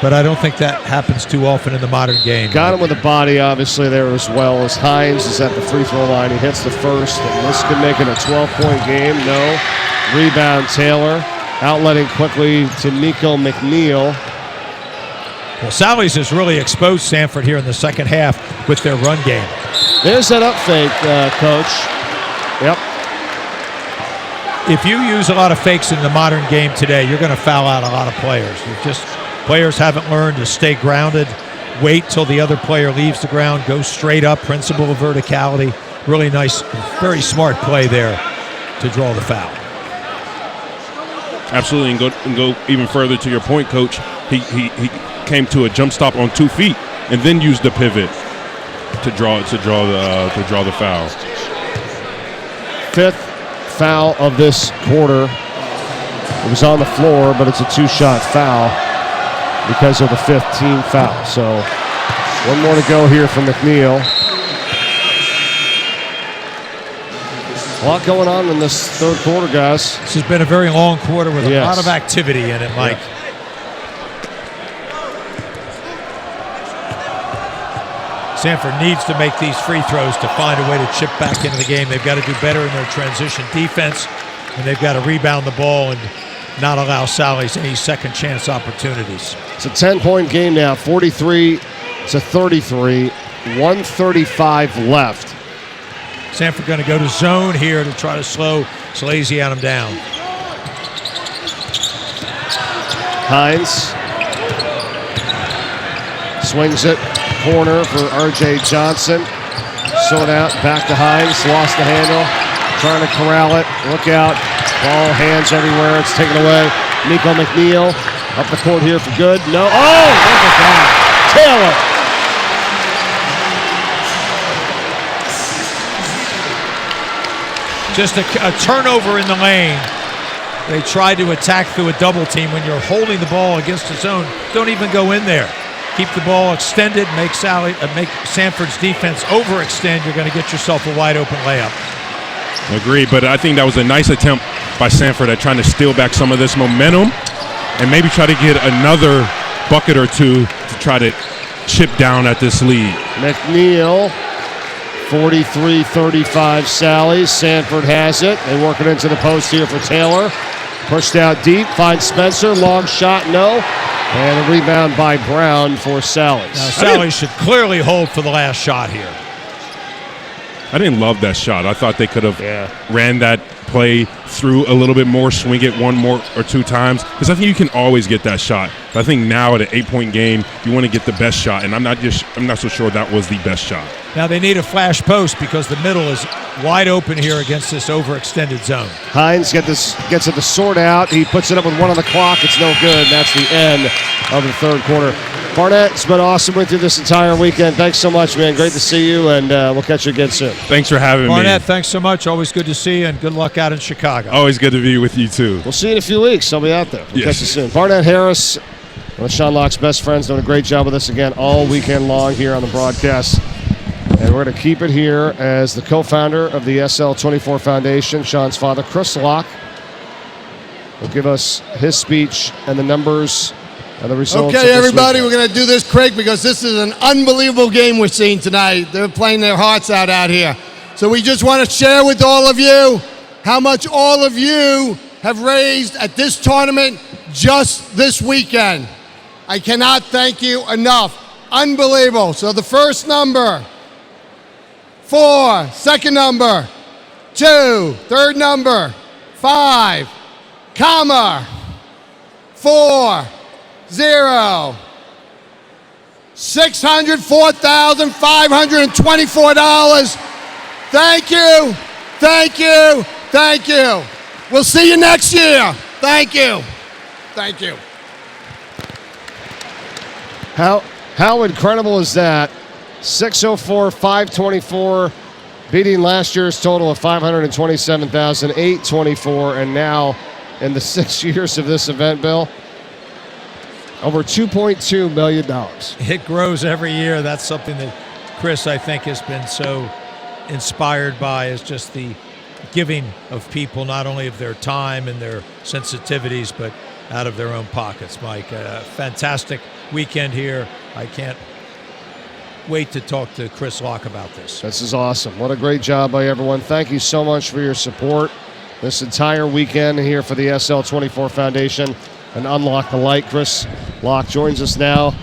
But I don't think that happens too often in the modern game. Got him with the body, obviously, there as well as Hines is at the free throw line. He hits the first, and this could make it a 12-point game. No. Rebound, Taylor. Outletting quickly to Nico McNeil. Well, Sallies has really exposed Sanford here in the second half with their run game. There's that up fake, Coach. Yep. If you use a lot of fakes in the modern game today, you're going to foul out a lot of players. Players haven't learned to stay grounded, wait till the other player leaves the ground, go straight up, principle of verticality. Really nice, very smart play there to draw the foul. Absolutely, and go even further to your point, Coach. He came to a jump stop on 2 feet and then used the pivot to draw the foul. 5th foul of this quarter. It was on the floor, but it's a 2-shot foul because of the 5th team foul. So 1 more to go here for McNeil. A lot going on in this third quarter, guys. This has been a very long quarter with a lot of activity in it, Mike. Yeah. Sanford needs to make these free throws to find a way to chip back into the game. They've got to do better in their transition defense, and they've got to rebound the ball and not allow Sallies any second chance opportunities. It's a 10-point game now, 43-33, 135 left. Sanford going to go to zone here to try to slow Sallies on him down. Hines swings it, corner for R.J. Johnson. Sort out, back to Hines, lost the handle, trying to corral it. Look out, ball, hands everywhere, it's taken away. Nico McNeil up the court here for good. No, oh, look at that. Taylor. Just a turnover in the lane. They tried to attack through a double team. When you're holding the ball against the zone, don't even go in there. Keep the ball extended, make Sanford's defense overextend. You're going to get yourself a wide open layup. Agreed, but I think that was a nice attempt by Sanford at trying to steal back some of this momentum and maybe try to get another bucket or two to try to chip down at this lead. McNeil, 43-35 Sallies. Sanford has it. They work it into the post here for Taylor. Pushed out deep, finds Spencer. Long shot, no. And a rebound by Brown for Sallies. Now Sallies should clearly hold for the last shot here. I didn't love that shot. I thought they could have ran that play through a little bit more, swing it 1 more or 2 times, because I think you can always get that shot. But I think now at an 8-point game, you want to get the best shot, and I'm not so sure that was the best shot. Now they need a flash post because the middle is wide open here against this overextended zone. Hines gets it to sort out. He puts it up with 1 on the clock. It's no good. That's the end of the third quarter. Barnett, it's been awesome with you this entire weekend. Thanks so much, man. Great to see you, and we'll catch you again soon. Thanks for having me. Barnett, thanks so much. Always good to see you, and good luck out in Chicago. Always good to be with you, too. We'll see you in a few weeks. I'll be out there. We'll catch you soon. Barnett Harris, one of Sean Locke's best friends, doing a great job with us again all weekend long here on the broadcast. And we're going to keep it here as the co-founder of the SL24 Foundation, Sean's father, Chris Locke, will give us his speech and the numbers and the results. Okay, everybody, we're going to do this quick because this is an unbelievable game we're seeing tonight. They're playing their hearts out here. So we just want to share with all of you how much all of you have raised at this tournament just this weekend. I cannot thank you enough. Unbelievable. So the first number, 4, second number, 2, third number, 5, comma, 4, 0, $604,524. Thank you, thank you, Thank you. We'll see you next year. Thank you. Thank you. How incredible is that? 604, 524, beating last year's total of 527,824, and now in the 6 years of this event, Bill, over $2.2 million. It grows every year. That's something that Chris, I think, has been so inspired by, is just the giving of people, not only of their time and their sensitivities, but out of their own pockets, Mike. Fantastic weekend here. I can't wait to talk to Chris Locke about this. This is awesome. What a great job by everyone. Thank you so much for your support this entire weekend here for the SL24 Foundation and Unlock the Light. Chris Locke joins us now.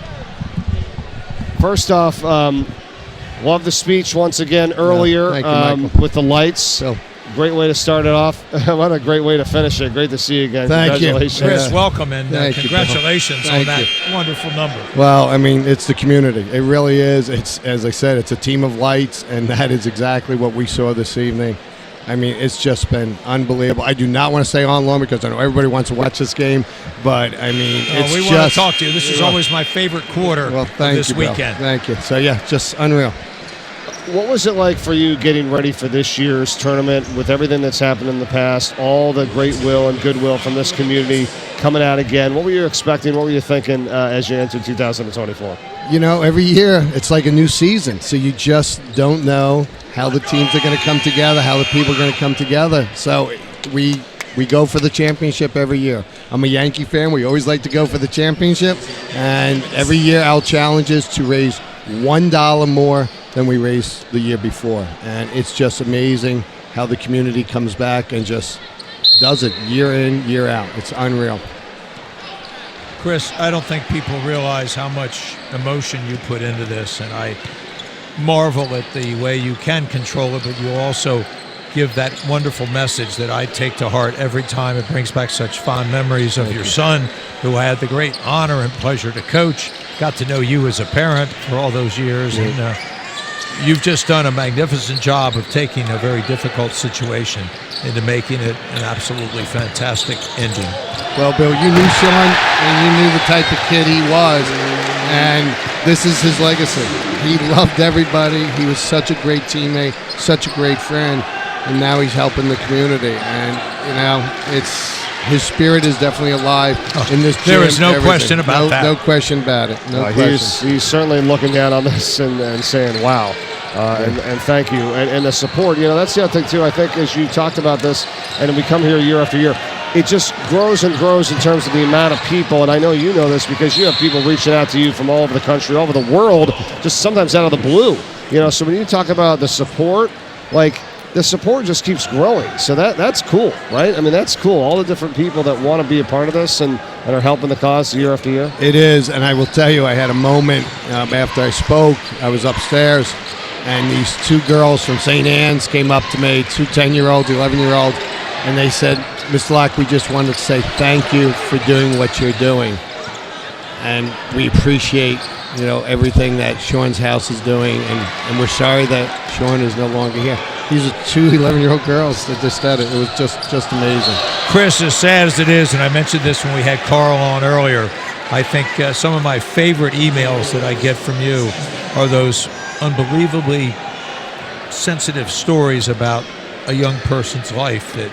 First off, love the speech once again earlier. Thank you, Michael. With the lights. Great way to start it off. What a great way to finish it. Great to see you again. Thank you. Congratulations. Chris, welcome, and Thank you, Bill. congratulations on Thank that you. wonderful number. Well, I mean, it's the community. It really is. It's, as I said, it's a team of lights, and that is exactly what we saw this evening. I mean, it's just been unbelievable. I do not want to stay on long because I know everybody wants to watch this game, but I mean, it's we just. want to talk to you. This is always my favorite quarter of this you, Bill. weekend. Thank you. So, yeah, just unreal. What was it like for you getting ready for this year's tournament with everything that's happened in the past, all the great will and goodwill from this community coming out again? What were you expecting? What were you thinking as you entered 2024? You know, every year it's like a new season, so you just don't know how the teams are going to come together, how the people are going to come together. So we go for the championship every year. I'm a Yankee fan. We always like to go for the championship, and every year our challenge is to raise $1 more than we raised the year before. And it's just amazing how the community comes back and just does it year in, year out. It's unreal. Chris, I don't think people realize how much emotion you put into this, and I marvel at the way you can control it, but you also give that wonderful message that I take to heart every time. It brings back such fond memories of your son, who I had the great honor and pleasure to coach. Got to know you as a parent for all those years, and you've just done a magnificent job of taking a very difficult situation into making it an absolutely fantastic ending. Well, Bill, you knew Sean, and you knew the type of kid he was, and this is his legacy. He loved everybody. He was such a great teammate, such a great friend, and now he's helping the community. And, you know, his spirit is definitely alive in this gym. There is no question about that. No question about it. No question. He's certainly looking down on this and saying, wow. And thank you. And the support, you know, that's the other thing, too. I think as you talked about this, and we come here year after year, it just grows and grows in terms of the amount of people. And I know you know this because you have people reaching out to you from all over the country, all over the world, just sometimes out of the blue. You know, so when you talk about the support, like, the support just keeps growing. So that's cool, right? I mean, that's cool. All the different people that want to be a part of this and are helping the cause year after year. It is, and I will tell you, I had a moment after I spoke. I was upstairs, and these two girls from St. Anne's came up to me, two 10-year-olds, 11-year-olds, and they said, Mr. Locke, we just wanted to say thank you for doing what you're doing. And we appreciate, you know, everything that Sean's house is doing, and we're sorry that Sean is no longer here. These are two 11-year-old girls that just said it. It was just amazing. Chris, as sad as it is, and I mentioned this when we had Carl on earlier, I think some of my favorite emails that I get from you are those unbelievably sensitive stories about a young person's life that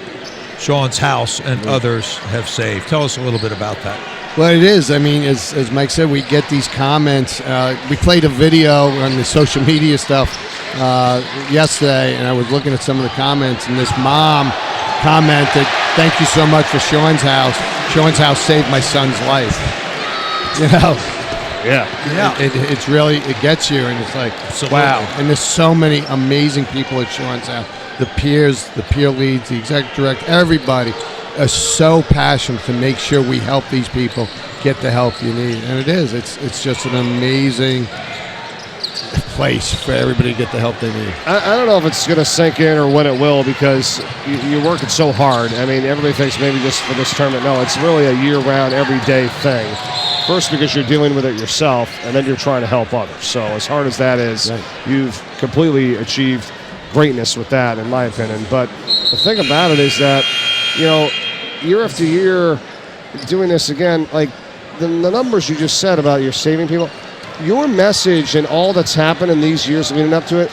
Sean's house and others have saved. Tell us a little bit about that. Well, it is. I mean, as Mike said, we get these comments. We played a video on the social media stuff yesterday, and I was looking at some of the comments, and this mom commented, "Thank you so much for Sean's house. Sean's house saved my son's life." You know? Yeah. It's really, it gets you, and it's like, wow. And there's so many amazing people at Sean's house. The peers, the peer leads, the executive director, everybody are so passionate to make sure we help these people get the help you need. And it is. It's just an amazing place for everybody to get the help they need. I don't know if it's going to sink in or when it will, because you're working so hard. I mean, everybody thinks maybe just for this tournament. No, it's really a year-round, everyday thing. First, because you're dealing with it yourself, and then you're trying to help others. So as hard as that is, you've completely achieved greatness with that, in my opinion. But the thing about it is that, year after year, doing this again, like the numbers you just said about your saving people, your message and all that's happened in these years leading up to it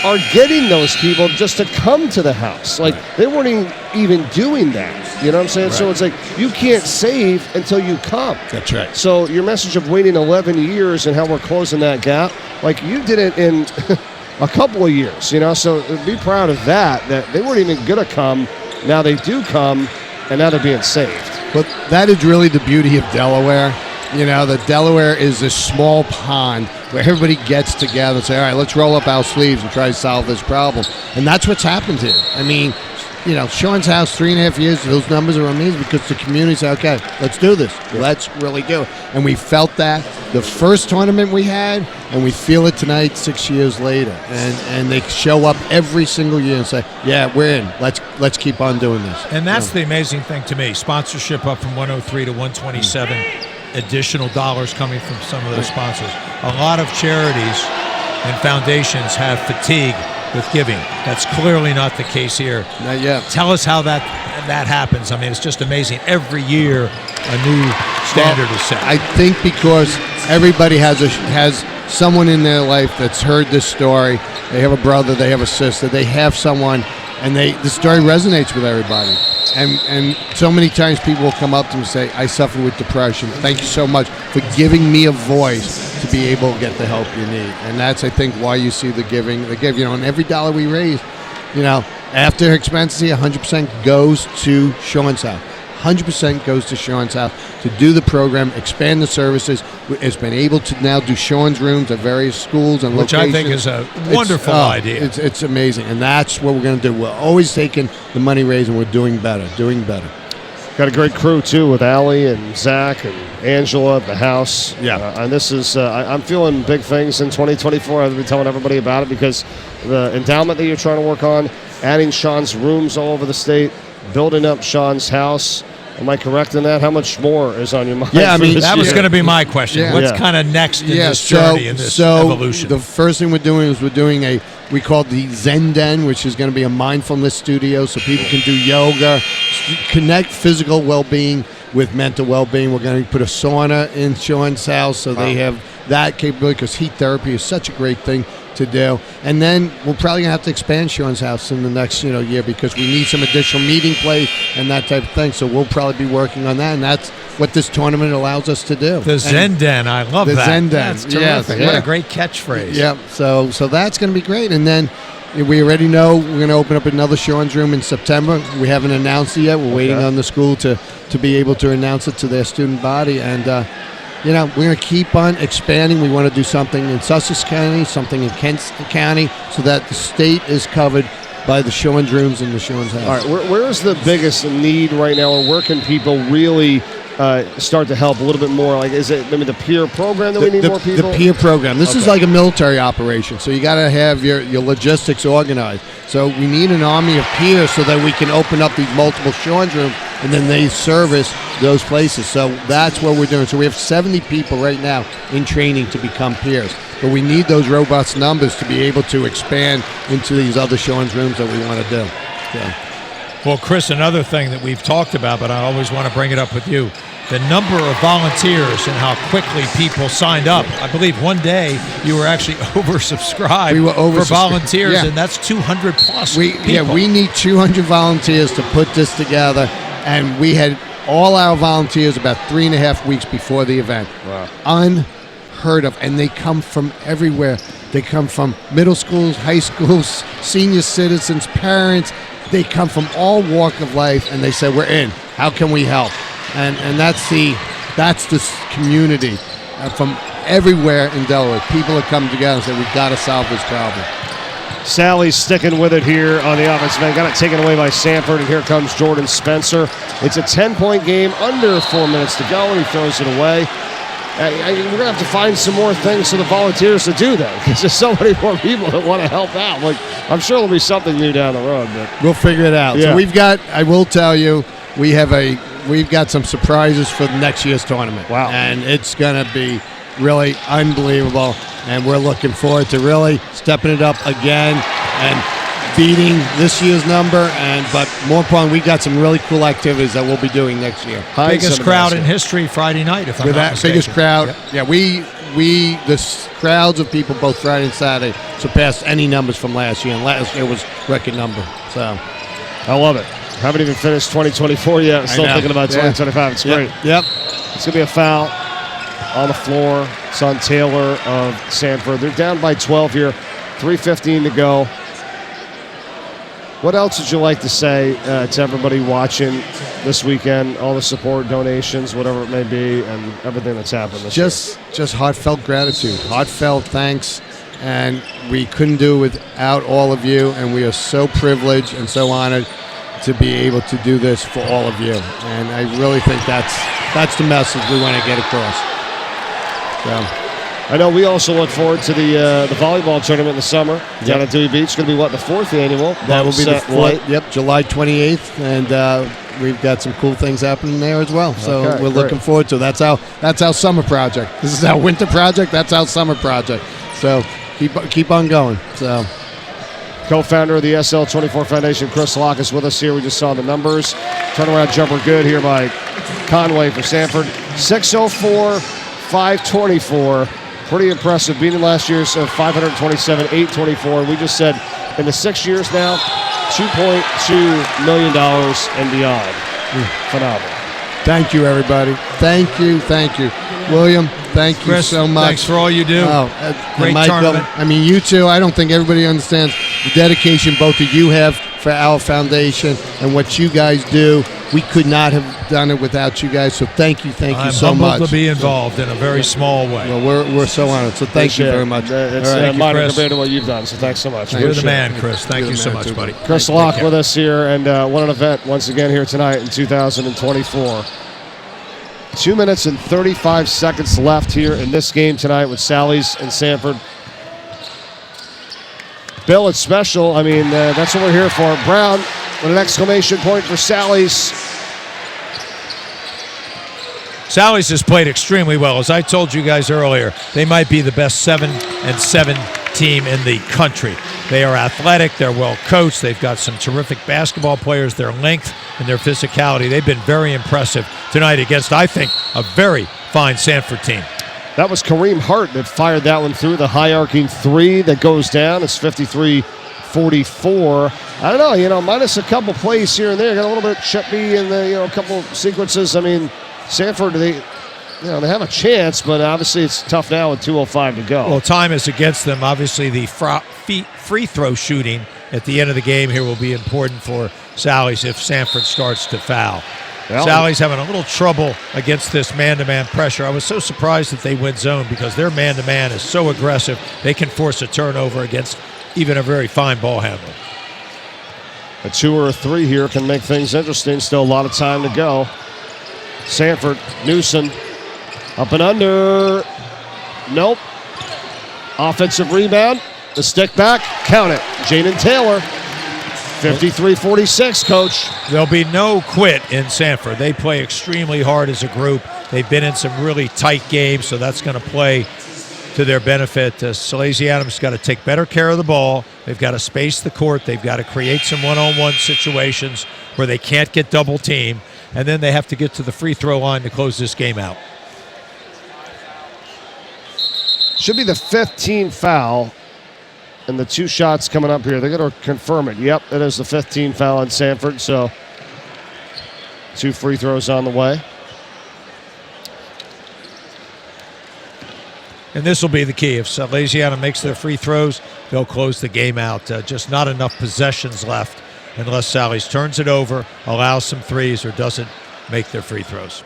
are getting those people just to come to the house. Like, they weren't even doing that. You know what I'm saying? Right. So it's like, you can't save until you come. That's right. So your message of waiting 11 years and how we're closing that gap, like, you did it in a couple of years, So be proud of that they weren't even going to come. Now they do come, and now they're being saved. But that is really the beauty of Delaware. The Delaware is a small pond where everybody gets together and say, all right, let's roll up our sleeves and try to solve this problem. And that's what's happened here. I mean, Sean's house, 3.5 years, those numbers are amazing because the community said, okay, let's do this. Yeah. Let's really do it. And we felt that the first tournament we had, and we feel it tonight 6 years later. And they show up every single year and say, yeah, we're in. Let's keep on doing this. And that's the amazing thing to me. Sponsorship up from 103 to 127. Additional dollars coming from some of those sponsors. A lot of charities and foundations have fatigue with giving. That's clearly not the case here. Not yet. Tell us how that happens. I mean, it's just amazing. Every year, a new standard is set. I think because everybody has someone in their life that's heard this story. They have a brother, they have a sister, they have someone, and the story resonates with everybody. And so many times people will come up to me and say, I suffer with depression. Thank you so much for giving me a voice to be able to get the help you need. And that's, I think, why you see the give. And every dollar we raise, after expenses here, 100% goes to Sean's house. 100% goes to Sean's house to do the program, expand the services. It's been able to now do Sean's rooms at various schools and Which locations. I think is a wonderful idea. It's amazing, and that's what we're going to do. We're always taking the money raised, and we're doing better. Got a great crew, too, with Allie and Zach and Angela at the house. Yeah. And this is, I'm feeling big things in 2024. I've been telling everybody about it because the endowment that you're trying to work on, adding Sean's rooms all over the state, building up Sean's house. Am I correct in that? How much more is on your mind? Yeah, I mean, that was going to be my question. What's kind of next in this journey, in this evolution? The first thing we're doing is we call it the Zen Den, which is going to be a mindfulness studio so people can do yoga, connect physical well-being with mental well-being. We're going to put a sauna in Sean's house so they have that capability because heat therapy is such a great thing to do. And then we're probably going to have to expand Sean's house in the next year because we need some additional meeting place and that type of thing. So we'll probably be working on that, and that's what this tournament allows us to do. The Zen Den, I love that. The Zen Den. That's terrific. What a great catchphrase. Yeah, so that's going to be great. And then we already know we're going to open up another Sean's room in September. We haven't announced it yet. We're waiting on the school to be able to announce it to their student body. And we're going to keep on expanding. We want to do something in Sussex County, something in Kent County, so that the state is covered by the Sean's rooms and the Sean's house. All right, where is the biggest need right now, or where can people really start to help a little bit more? Like, is it maybe the peer program that we need more people? The peer program. This is like a military operation, so you got to have your logistics organized. So we need an army of peers so that we can open up these multiple Sean's rooms, and then they service those places. So that's what we're doing. So we have 70 people right now in training to become peers. But we need those robust numbers to be able to expand into these other Sean's rooms that we want to do. So. Well, Chris, another thing that we've talked about, but I always want to bring it up with you, the number of volunteers and how quickly people signed up. I believe one day you were actually oversubscribed for volunteers, and that's 200 plus people. Yeah, we need 200 volunteers to put this together, and we had all our volunteers about 3.5 weeks before the event. Wow. Unheard of, and they come from everywhere. They come from middle schools, high schools, senior citizens, parents. They come from all walk of life, and they say, we're in. How can we help? And that's this community from everywhere in Delaware. People have come together and said, we've got to solve this problem. Sally's sticking with it here on the offensive end. Got it taken away by Sanford, and here comes Jordan Spencer. It's a 10-point game, under 4 minutes to go, and he throws it away. We're going to have to find some more things for the volunteers to do, though, because there's so many more people that want to help out. Like, I'm sure there'll be something new down the road. But we'll figure it out. Yeah. So I will tell you, we've got some surprises for next year's tournament. Wow. And it's going to be really unbelievable. And we're looking forward to really stepping it up again and beating this year's number, but more importantly, we got some really cool activities that we'll be doing next year. Biggest crowd in history Friday night, if I'm With not that mistaken. biggest crowd, Yep. the crowds of people both Friday and Saturday surpassed any numbers from last year, and last year was record number. So, I love it. Haven't even finished 2024 yet. I'm still know. thinking about Yeah. 2025. It's great. Yep. It's going to be a foul on the floor. It's on Taylor of Sanford. They're down by 12 here. 3:15 to go. What else would you like to say to everybody watching this weekend? All the support, donations, whatever it may be, and everything that's happened this year. just heartfelt gratitude, heartfelt thanks, and we couldn't do it without all of you, and we are so privileged and so honored to be able to do this for all of you. And I really think that's the message we want to get across. So. I know we also look forward to the volleyball tournament in the summer down at Dewey Beach. It's going to be, the 4th annual? That will be the Light. 4th, July 28th, and we've got some cool things happening there as well. So Okay, we're great. looking forward to it. That's our summer project. This is our winter project. That's our summer project. So keep on going. So. Co-founder of the SL24 Foundation, Chris Locke, is with us here. We just saw the numbers. Turnaround jumper good here by Conway for Sanford. 604, 524. Pretty impressive, beating last year's 527, 824. We just said in the 6 years now, $2.2 million and beyond. Phenomenal. Thank you, everybody. Thank you. William, thank you Chris, so much. thanks for all you do. And Great Michael, tournament. I mean, you two, I don't think everybody understands the dedication both of you have for our foundation and what you guys do. We could not have done it without you guys, so thank you I'm so humbled much. to be involved in a very small way. Well, we're so honored, so thank you Appreciate very it. much. It's All right, thank you, minor Chris. compared to what you've done, so thanks so much. You're the Appreciate man, it. Chris. Thank You're you the so man, much, too. buddy. Chris Locke with us here, and what an event once again here tonight in 2024. 2 minutes and 35 seconds left here in this game tonight with Sallies and Sanford. Bill, it's special. I mean, that's what we're here for. Brown with an exclamation point for Sallies. Sallies has played extremely well. As I told you guys earlier, they might be the best 7-7 team in the country. They are athletic, they're well coached, they've got some terrific basketball players, their length and their physicality. They've been very impressive tonight against, I think, a very fine Sanford team. That was Kareem Hart that fired that one through the high arcing three that goes down. It's 53-44. I don't know, minus a couple plays here and there. Got a little bit of chippy in the, a couple sequences. I mean, Sanford, they have a chance, but obviously it's tough now with 2:05 to go. Well, time is against them. Obviously, the free throw shooting at the end of the game here will be important for Sallies if Sanford starts to foul. Well, Sallies having a little trouble against this man-to-man pressure. I was so surprised that they went zone because their man-to-man is so aggressive, they can force a turnover against even a very fine ball handler. A 2 or a 3 here can make things interesting. Still a lot of time to go. Sanford, Newsom, up and under. Nope. Offensive rebound. The stick back. Count it. Jaden Taylor. 53-46, Coach. There'll be no quit in Sanford. They play extremely hard as a group. They've been in some really tight games, so that's going to play to their benefit. Sallies Adams got to take better care of the ball. They've got to space the court. They've got to create some one-on-one situations where they can't get double teamed. And then they have to get to the free throw line to close this game out. Should be the 15th foul. And the 2 shots coming up here. They're going to confirm it. Yep, it is the 15th foul on Sanford. So 2 free throws on the way. And this will be the key. If Salesiana makes their free throws, they'll close the game out. Just not enough possessions left unless Sallies turns it over, allows some threes, or doesn't make their free throws.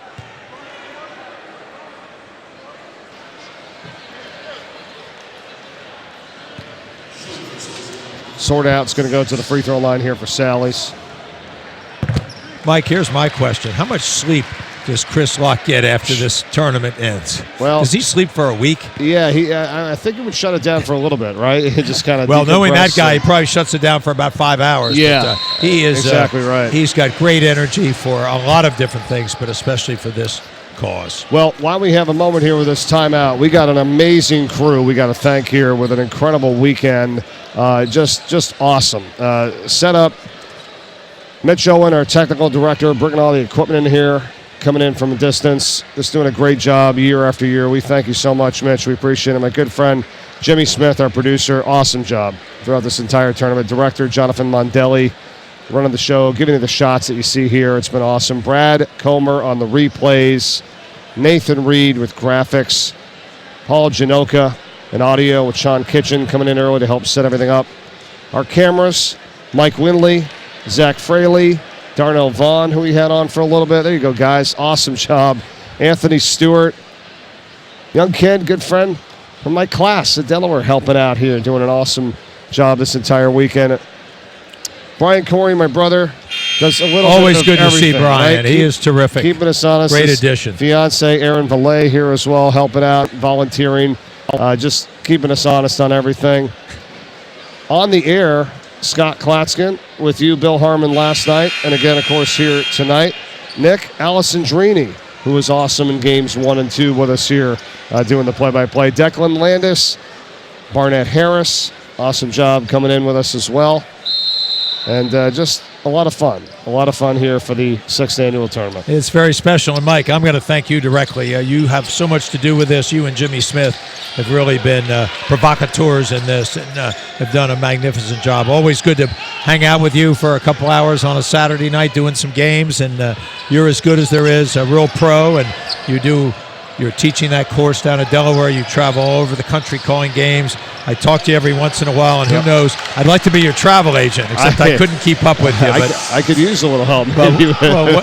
Sort out's going to go to the free throw line here for Sallies. Mike, here's my question. How much sleep does Chris Locke get after this tournament ends? Well, does he sleep for a week? Yeah, I think he would shut it down for a little bit, right? He just kind of knowing that guy, he probably shuts it down for about 5 hours. Yeah, but, he is exactly right. He's got great energy for a lot of different things, but especially for this cause. Well, while we have a moment here with this timeout, we got an amazing crew we got to thank here with an incredible weekend. Just awesome. Set up. Mitch Owen, our technical director, bringing all the equipment in here, coming in from a distance, just doing a great job year after year. We thank you so much, Mitch. We appreciate it. My good friend, Jimmy Smith, our producer, awesome job throughout this entire tournament. Director, Jonathan Mondelli, running the show, giving you the shots that you see here. It's been awesome. Brad Comer on the replays. Nathan Reed with graphics. Paul Janoka and audio with Sean Kitchen coming in early to help set everything up. Our cameras, Mike Winley, Zach Fraley, Darnell Vaughn, who we had on for a little bit. There you go, guys. Awesome job. Anthony Stewart, young kid, good friend from my class at Delaware, helping out here, doing an awesome job this entire weekend. Brian Corey, my brother, does a little Always bit of good to see everything, Brian. right? He is terrific. Keeping us honest. Great His addition. Fiance Aaron Valet here as well, helping out, volunteering, just keeping us honest on everything. On the air, Scott Klatskin with you, Bill Harmon, last night, and again, of course, here tonight. Nick Alessandrini, who was awesome in games 1 and 2 with us here, doing the play-by-play. Declan Landis, Barnett Harris, awesome job coming in with us as well. And just a lot of fun here for the 6th annual tournament. It's very special. And Mike, I'm going to thank you directly. You have so much to do with this. You and Jimmy Smith have really been provocateurs in this and have done a magnificent job. Always good to hang out with you for a couple hours on a Saturday night doing some games. And you're as good as there is, a real pro. And you're teaching that course down at Delaware. You travel all over the country calling games. I talk to you every once in a while, and who knows, I'd like to be your travel agent, except I couldn't keep up with you. But I could use a little help.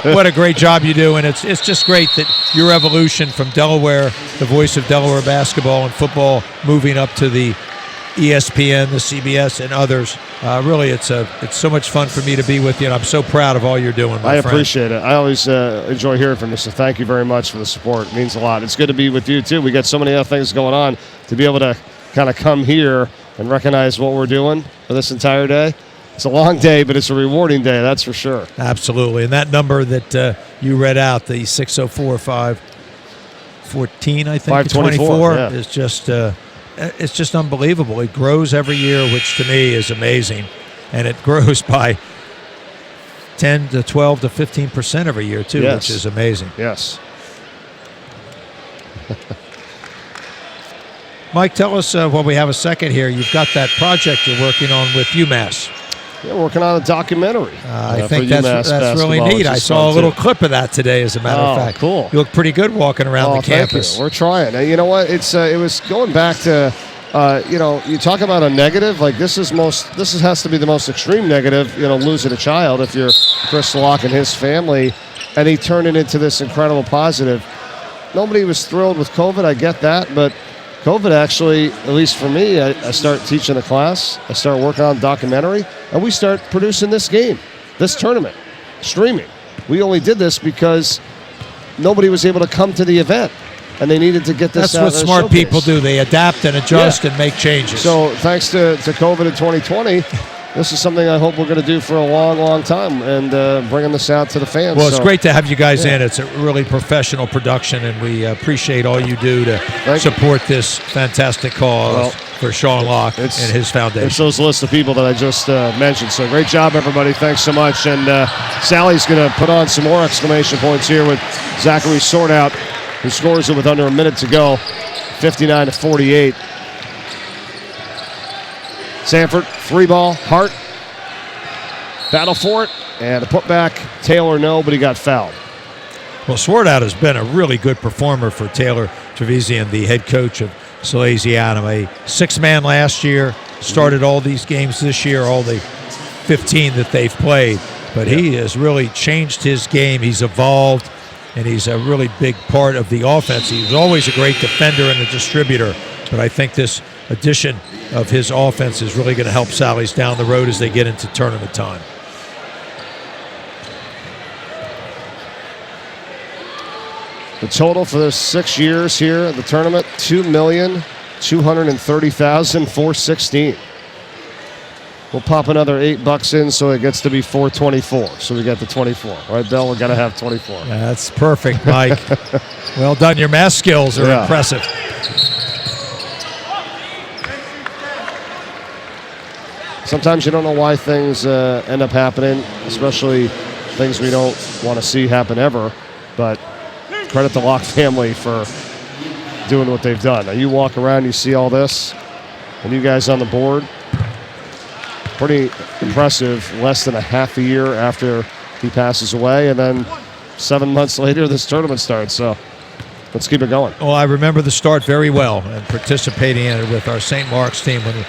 What a great job you do, and it's just great that your evolution from Delaware, the voice of Delaware basketball and football, moving up to the ESPN, the CBS, and others. Really, it's so much fun for me to be with you, and I'm so proud of all you're doing, my friend. I appreciate it. I always enjoy hearing from you, so thank you very much for the support. It means a lot. It's good to be with you, too. We got so many other things going on. To be able to kind of come here and recognize what we're doing for this entire day, it's a long day, but it's a rewarding day, that's for sure. Absolutely, and that number that you read out, the 604-514, I think, 524, yeah. is just... it's just unbelievable. It grows every year, which to me is amazing. And it grows by 10 to 12 to 15% every year, too, yes. Which is amazing. Yes. Mike, tell us while we have a second here, you've got that project you're working on with UMass. Yeah, we're working on a documentary. I think that's really neat. I saw a little clip of that today, as a matter of fact. Cool. You look pretty good walking around the campus. Thank you. We're trying. You know what? It was going back to, you talk about a negative. Like this has to be the most extreme negative. Losing a child. If you're Chris Locke and his family, and he turned it into this incredible positive. Nobody was thrilled with COVID. I get that, but COVID actually, at least for me, I start teaching a class, I start working on a documentary, and we start producing this tournament, streaming. We only did this because nobody was able to come to the event, and they needed to get this out. That's what smart people do. They adapt and adjust and make changes. So thanks to COVID in 2020, this is something I hope we're going to do for a long, long time, and bringing this out to the fans. Well, it's great to have you guys in. It's a really professional production, and we appreciate all you do to support this fantastic cause for Sean Locke and his foundation. It's those list of people that I just mentioned. So great job, everybody. Thanks so much. And Sally's going to put on some more exclamation points here with Zachary Sortout, who scores it with under a minute to go, 59-48. Sanford, 3-ball, Hart, battle for it, and a putback. Taylor, no, but he got fouled. Well, Swartout has been a really good performer for Taylor Trevisan, the head coach of Salesianum. A 6-man last year, started all these games this year, all the 15 that they've played. But he has really changed his game. He's evolved, and he's a really big part of the offense. He was always a great defender and a distributor, but I think this addition of his offense is really going to help Sallies down the road as they get into tournament time. The total for the 6 years here at the tournament, $2,230,416. We'll pop another $8 in, so it gets to be $4.24. So we got the 24. All right, Bill, we got to have 24. Yeah, that's perfect, Mike. Well done. Your math skills are impressive. Sometimes you don't know why things end up happening, especially things we don't want to see happen ever. But credit the Locke family for doing what they've done. Now you walk around, you see all this, and you guys on the board. Pretty impressive, less than a half a year after he passes away, and then 7 months later, this tournament starts. So let's keep it going. Well, I remember the start very well and participating in it with our St. Mark's team when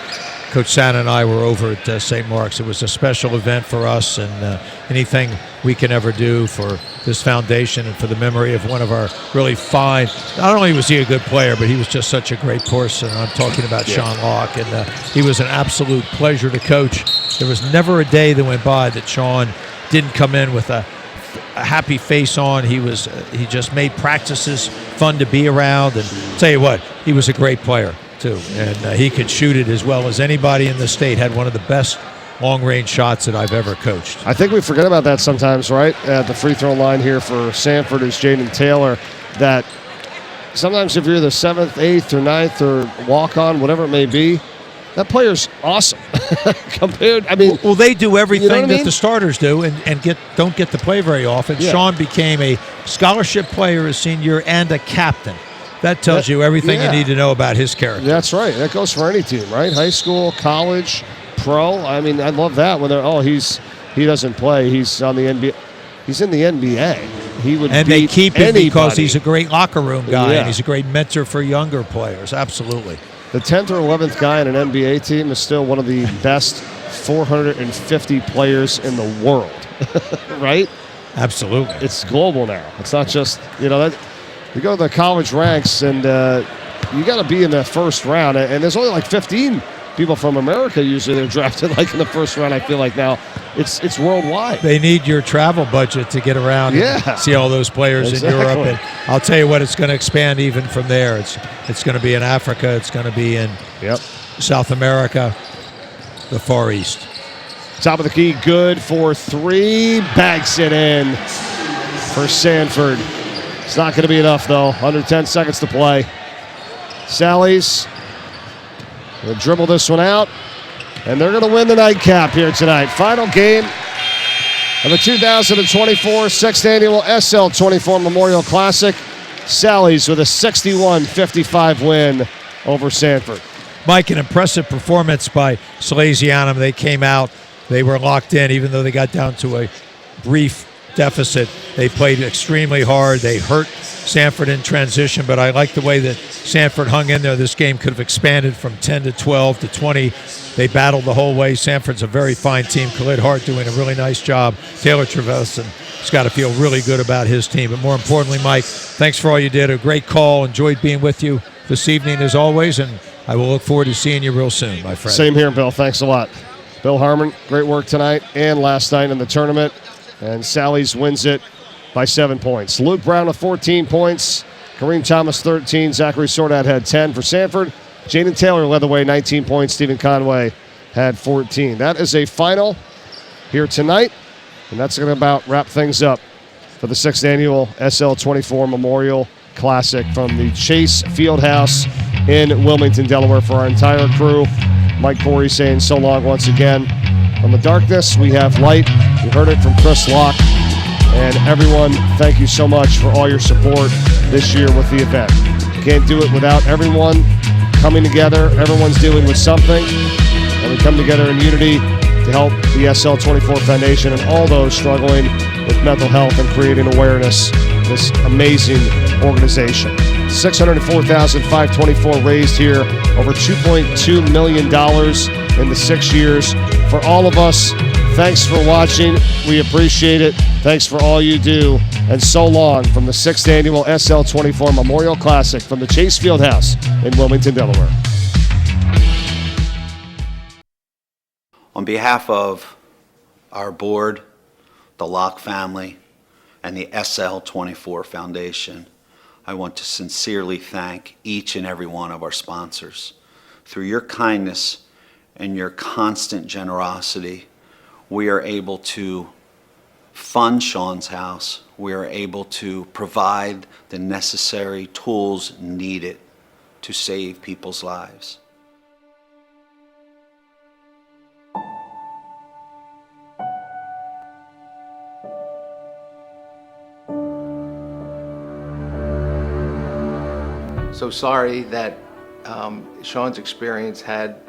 Coach Santa and I were over at St. Mark's. It was a special event for us, and anything we can ever do for this foundation and for the memory of one of our really fine, not only was he a good player, but he was just such a great person. I'm talking about Sean Locke, and he was an absolute pleasure to coach. There was never a day that went by that Sean didn't come in with a happy face on. He just made practices fun to be around, and tell you what, he was a great player too, and he could shoot it as well as anybody in the state. Had one of the best long-range shots that I've ever coached. I think we forget about that sometimes, right? At the free throw line here for Sanford is Jaden Taylor, that sometimes if you're the 7th, 8th, or 9th, or walk-on, whatever it may be, that player's awesome. Compared, I mean... Well, they do everything that the starters do and don't get to play very often. Yeah. Sean became a scholarship player his senior year and a captain. That tells you everything you need to know about his character. That's right. That goes for any team, right? High school, college, pro. I mean, I love that when they're, he doesn't play. He's on the NBA. He's in the NBA. He would and they keep him anybody. Because he's a great locker room guy, Yeah. and he's a great mentor for younger players. Absolutely. The 10th or 11th guy in an NBA team is still one of the best 450 players in the world, right? Absolutely. It's global now. It's not just, that you go to the college ranks and you got to be in the first round. And there's only like 15 people from America usually they're drafted like in the first round. I feel like now it's worldwide. They need your travel budget to get around and see all those players in Europe. And I'll tell you what, it's going to expand even from there. It's going to be in Africa. It's going to be in South America, the Far East. Top of the key, good for 3. Bags it in for Sanford. It's not going to be enough, though. Under 10 seconds to play. Sallies will dribble this one out, and they're going to win the nightcap here tonight. Final game of the 2024 6th Annual SL24 Memorial Classic. Sallies with a 61-55 win over Sanford. Mike, an impressive performance by Salesianum. They came out. They were locked in, even though they got down to a brief deficit. They played extremely hard. They hurt Sanford in transition, but I like the way that Sanford hung in there. This game could have expanded from 10 to 12 to 20. They battled the whole way. Sanford's a very fine team. Khalid Hart doing a really nice job. Taylor Treveson has got to feel really good about his team. But more importantly, Mike, thanks for all you did. A great call. Enjoyed being with you this evening as always, and I will look forward to seeing you real soon, my friend. Same here, Bill. Thanks a lot. Bill Harmon, great work tonight and last night in the tournament. And Sallies wins it by 7 points. Luke Brown with 14 points. Kareem Thomas, 13. Zachary Sordat had 10 for Sanford. Jaden Taylor led the way, 19 points. Stephen Conway had 14. That is a final here tonight. And that's going to about wrap things up for the 6th Annual SL24 Memorial Classic from the Chase Fieldhouse in Wilmington, Delaware. For our entire crew, Mike Corey saying so long once again. From the darkness, we have light. You heard it from Chris Locke. And everyone, thank you so much for all your support this year with the event. Can't do it without everyone coming together. Everyone's dealing with something. And we come together in unity to help the SL24 Foundation and all those struggling with mental health and creating awareness. This amazing organization. $604,524 raised here. Over $2.2 million in the 6 years. For all of us, thanks for watching. We appreciate it. Thanks for all you do. And so long from the 6th Annual SL24 Memorial Classic from the Chase Fieldhouse in Wilmington, Delaware. On behalf of our board, the Locke family, and the SL24 Foundation, I want to sincerely thank each and every one of our sponsors. Through your kindness and your constant generosity, we are able to fund Sean's house. We are able to provide the necessary tools needed to save people's lives. So sorry that Sean's experience had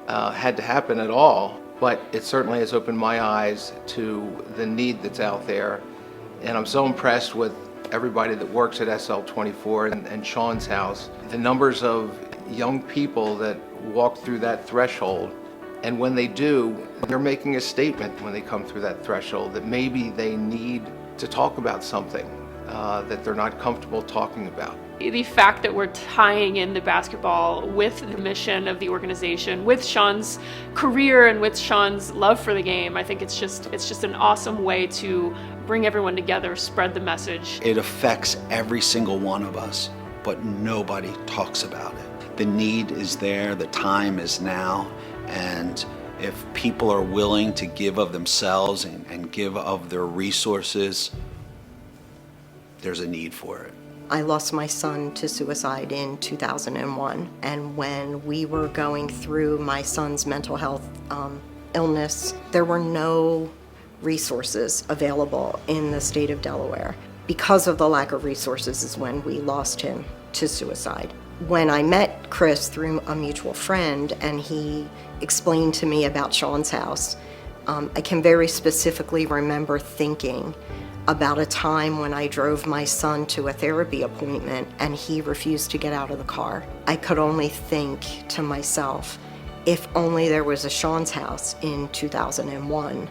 to happen at all, but it certainly has opened my eyes to the need that's out there. And I'm so impressed with everybody that works at SL24 and Sean's house. The numbers of young people that walk through that threshold, and when they do, they're making a statement when they come through that threshold that maybe they need to talk about something that they're not comfortable talking about. The fact that we're tying in the basketball with the mission of the organization, with Sean's career and with Sean's love for the game, I think it's just an awesome way to bring everyone together, spread the message. It affects every single one of us, but nobody talks about it. The need is there, the time is now, and if people are willing to give of themselves and give of their resources, there's a need for it. I lost my son to suicide in 2001, and when we were going through my son's mental health illness, there were no resources available in the state of Delaware. Because of the lack of resources is when we lost him to suicide. When I met Chris through a mutual friend and he explained to me about Sean's house, I can very specifically remember thinking about a time when I drove my son to a therapy appointment and he refused to get out of the car. I could only think to myself, if only there was a Sean's house in 2001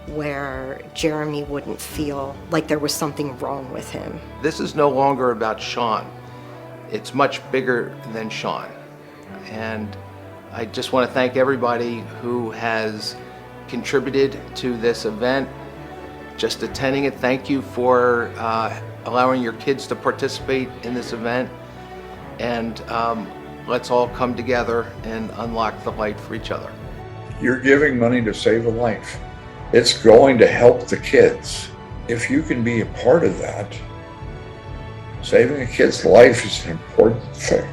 where Jeremy wouldn't feel like there was something wrong with him. This is no longer about Sean. It's much bigger than Sean. And I just want to thank everybody who has contributed to this event. Just attending it. Thank you for allowing your kids to participate in this event. And let's all come together and unlock the light for each other. You're giving money to save a life. It's going to help the kids. If you can be a part of that, saving a kid's life is an important thing.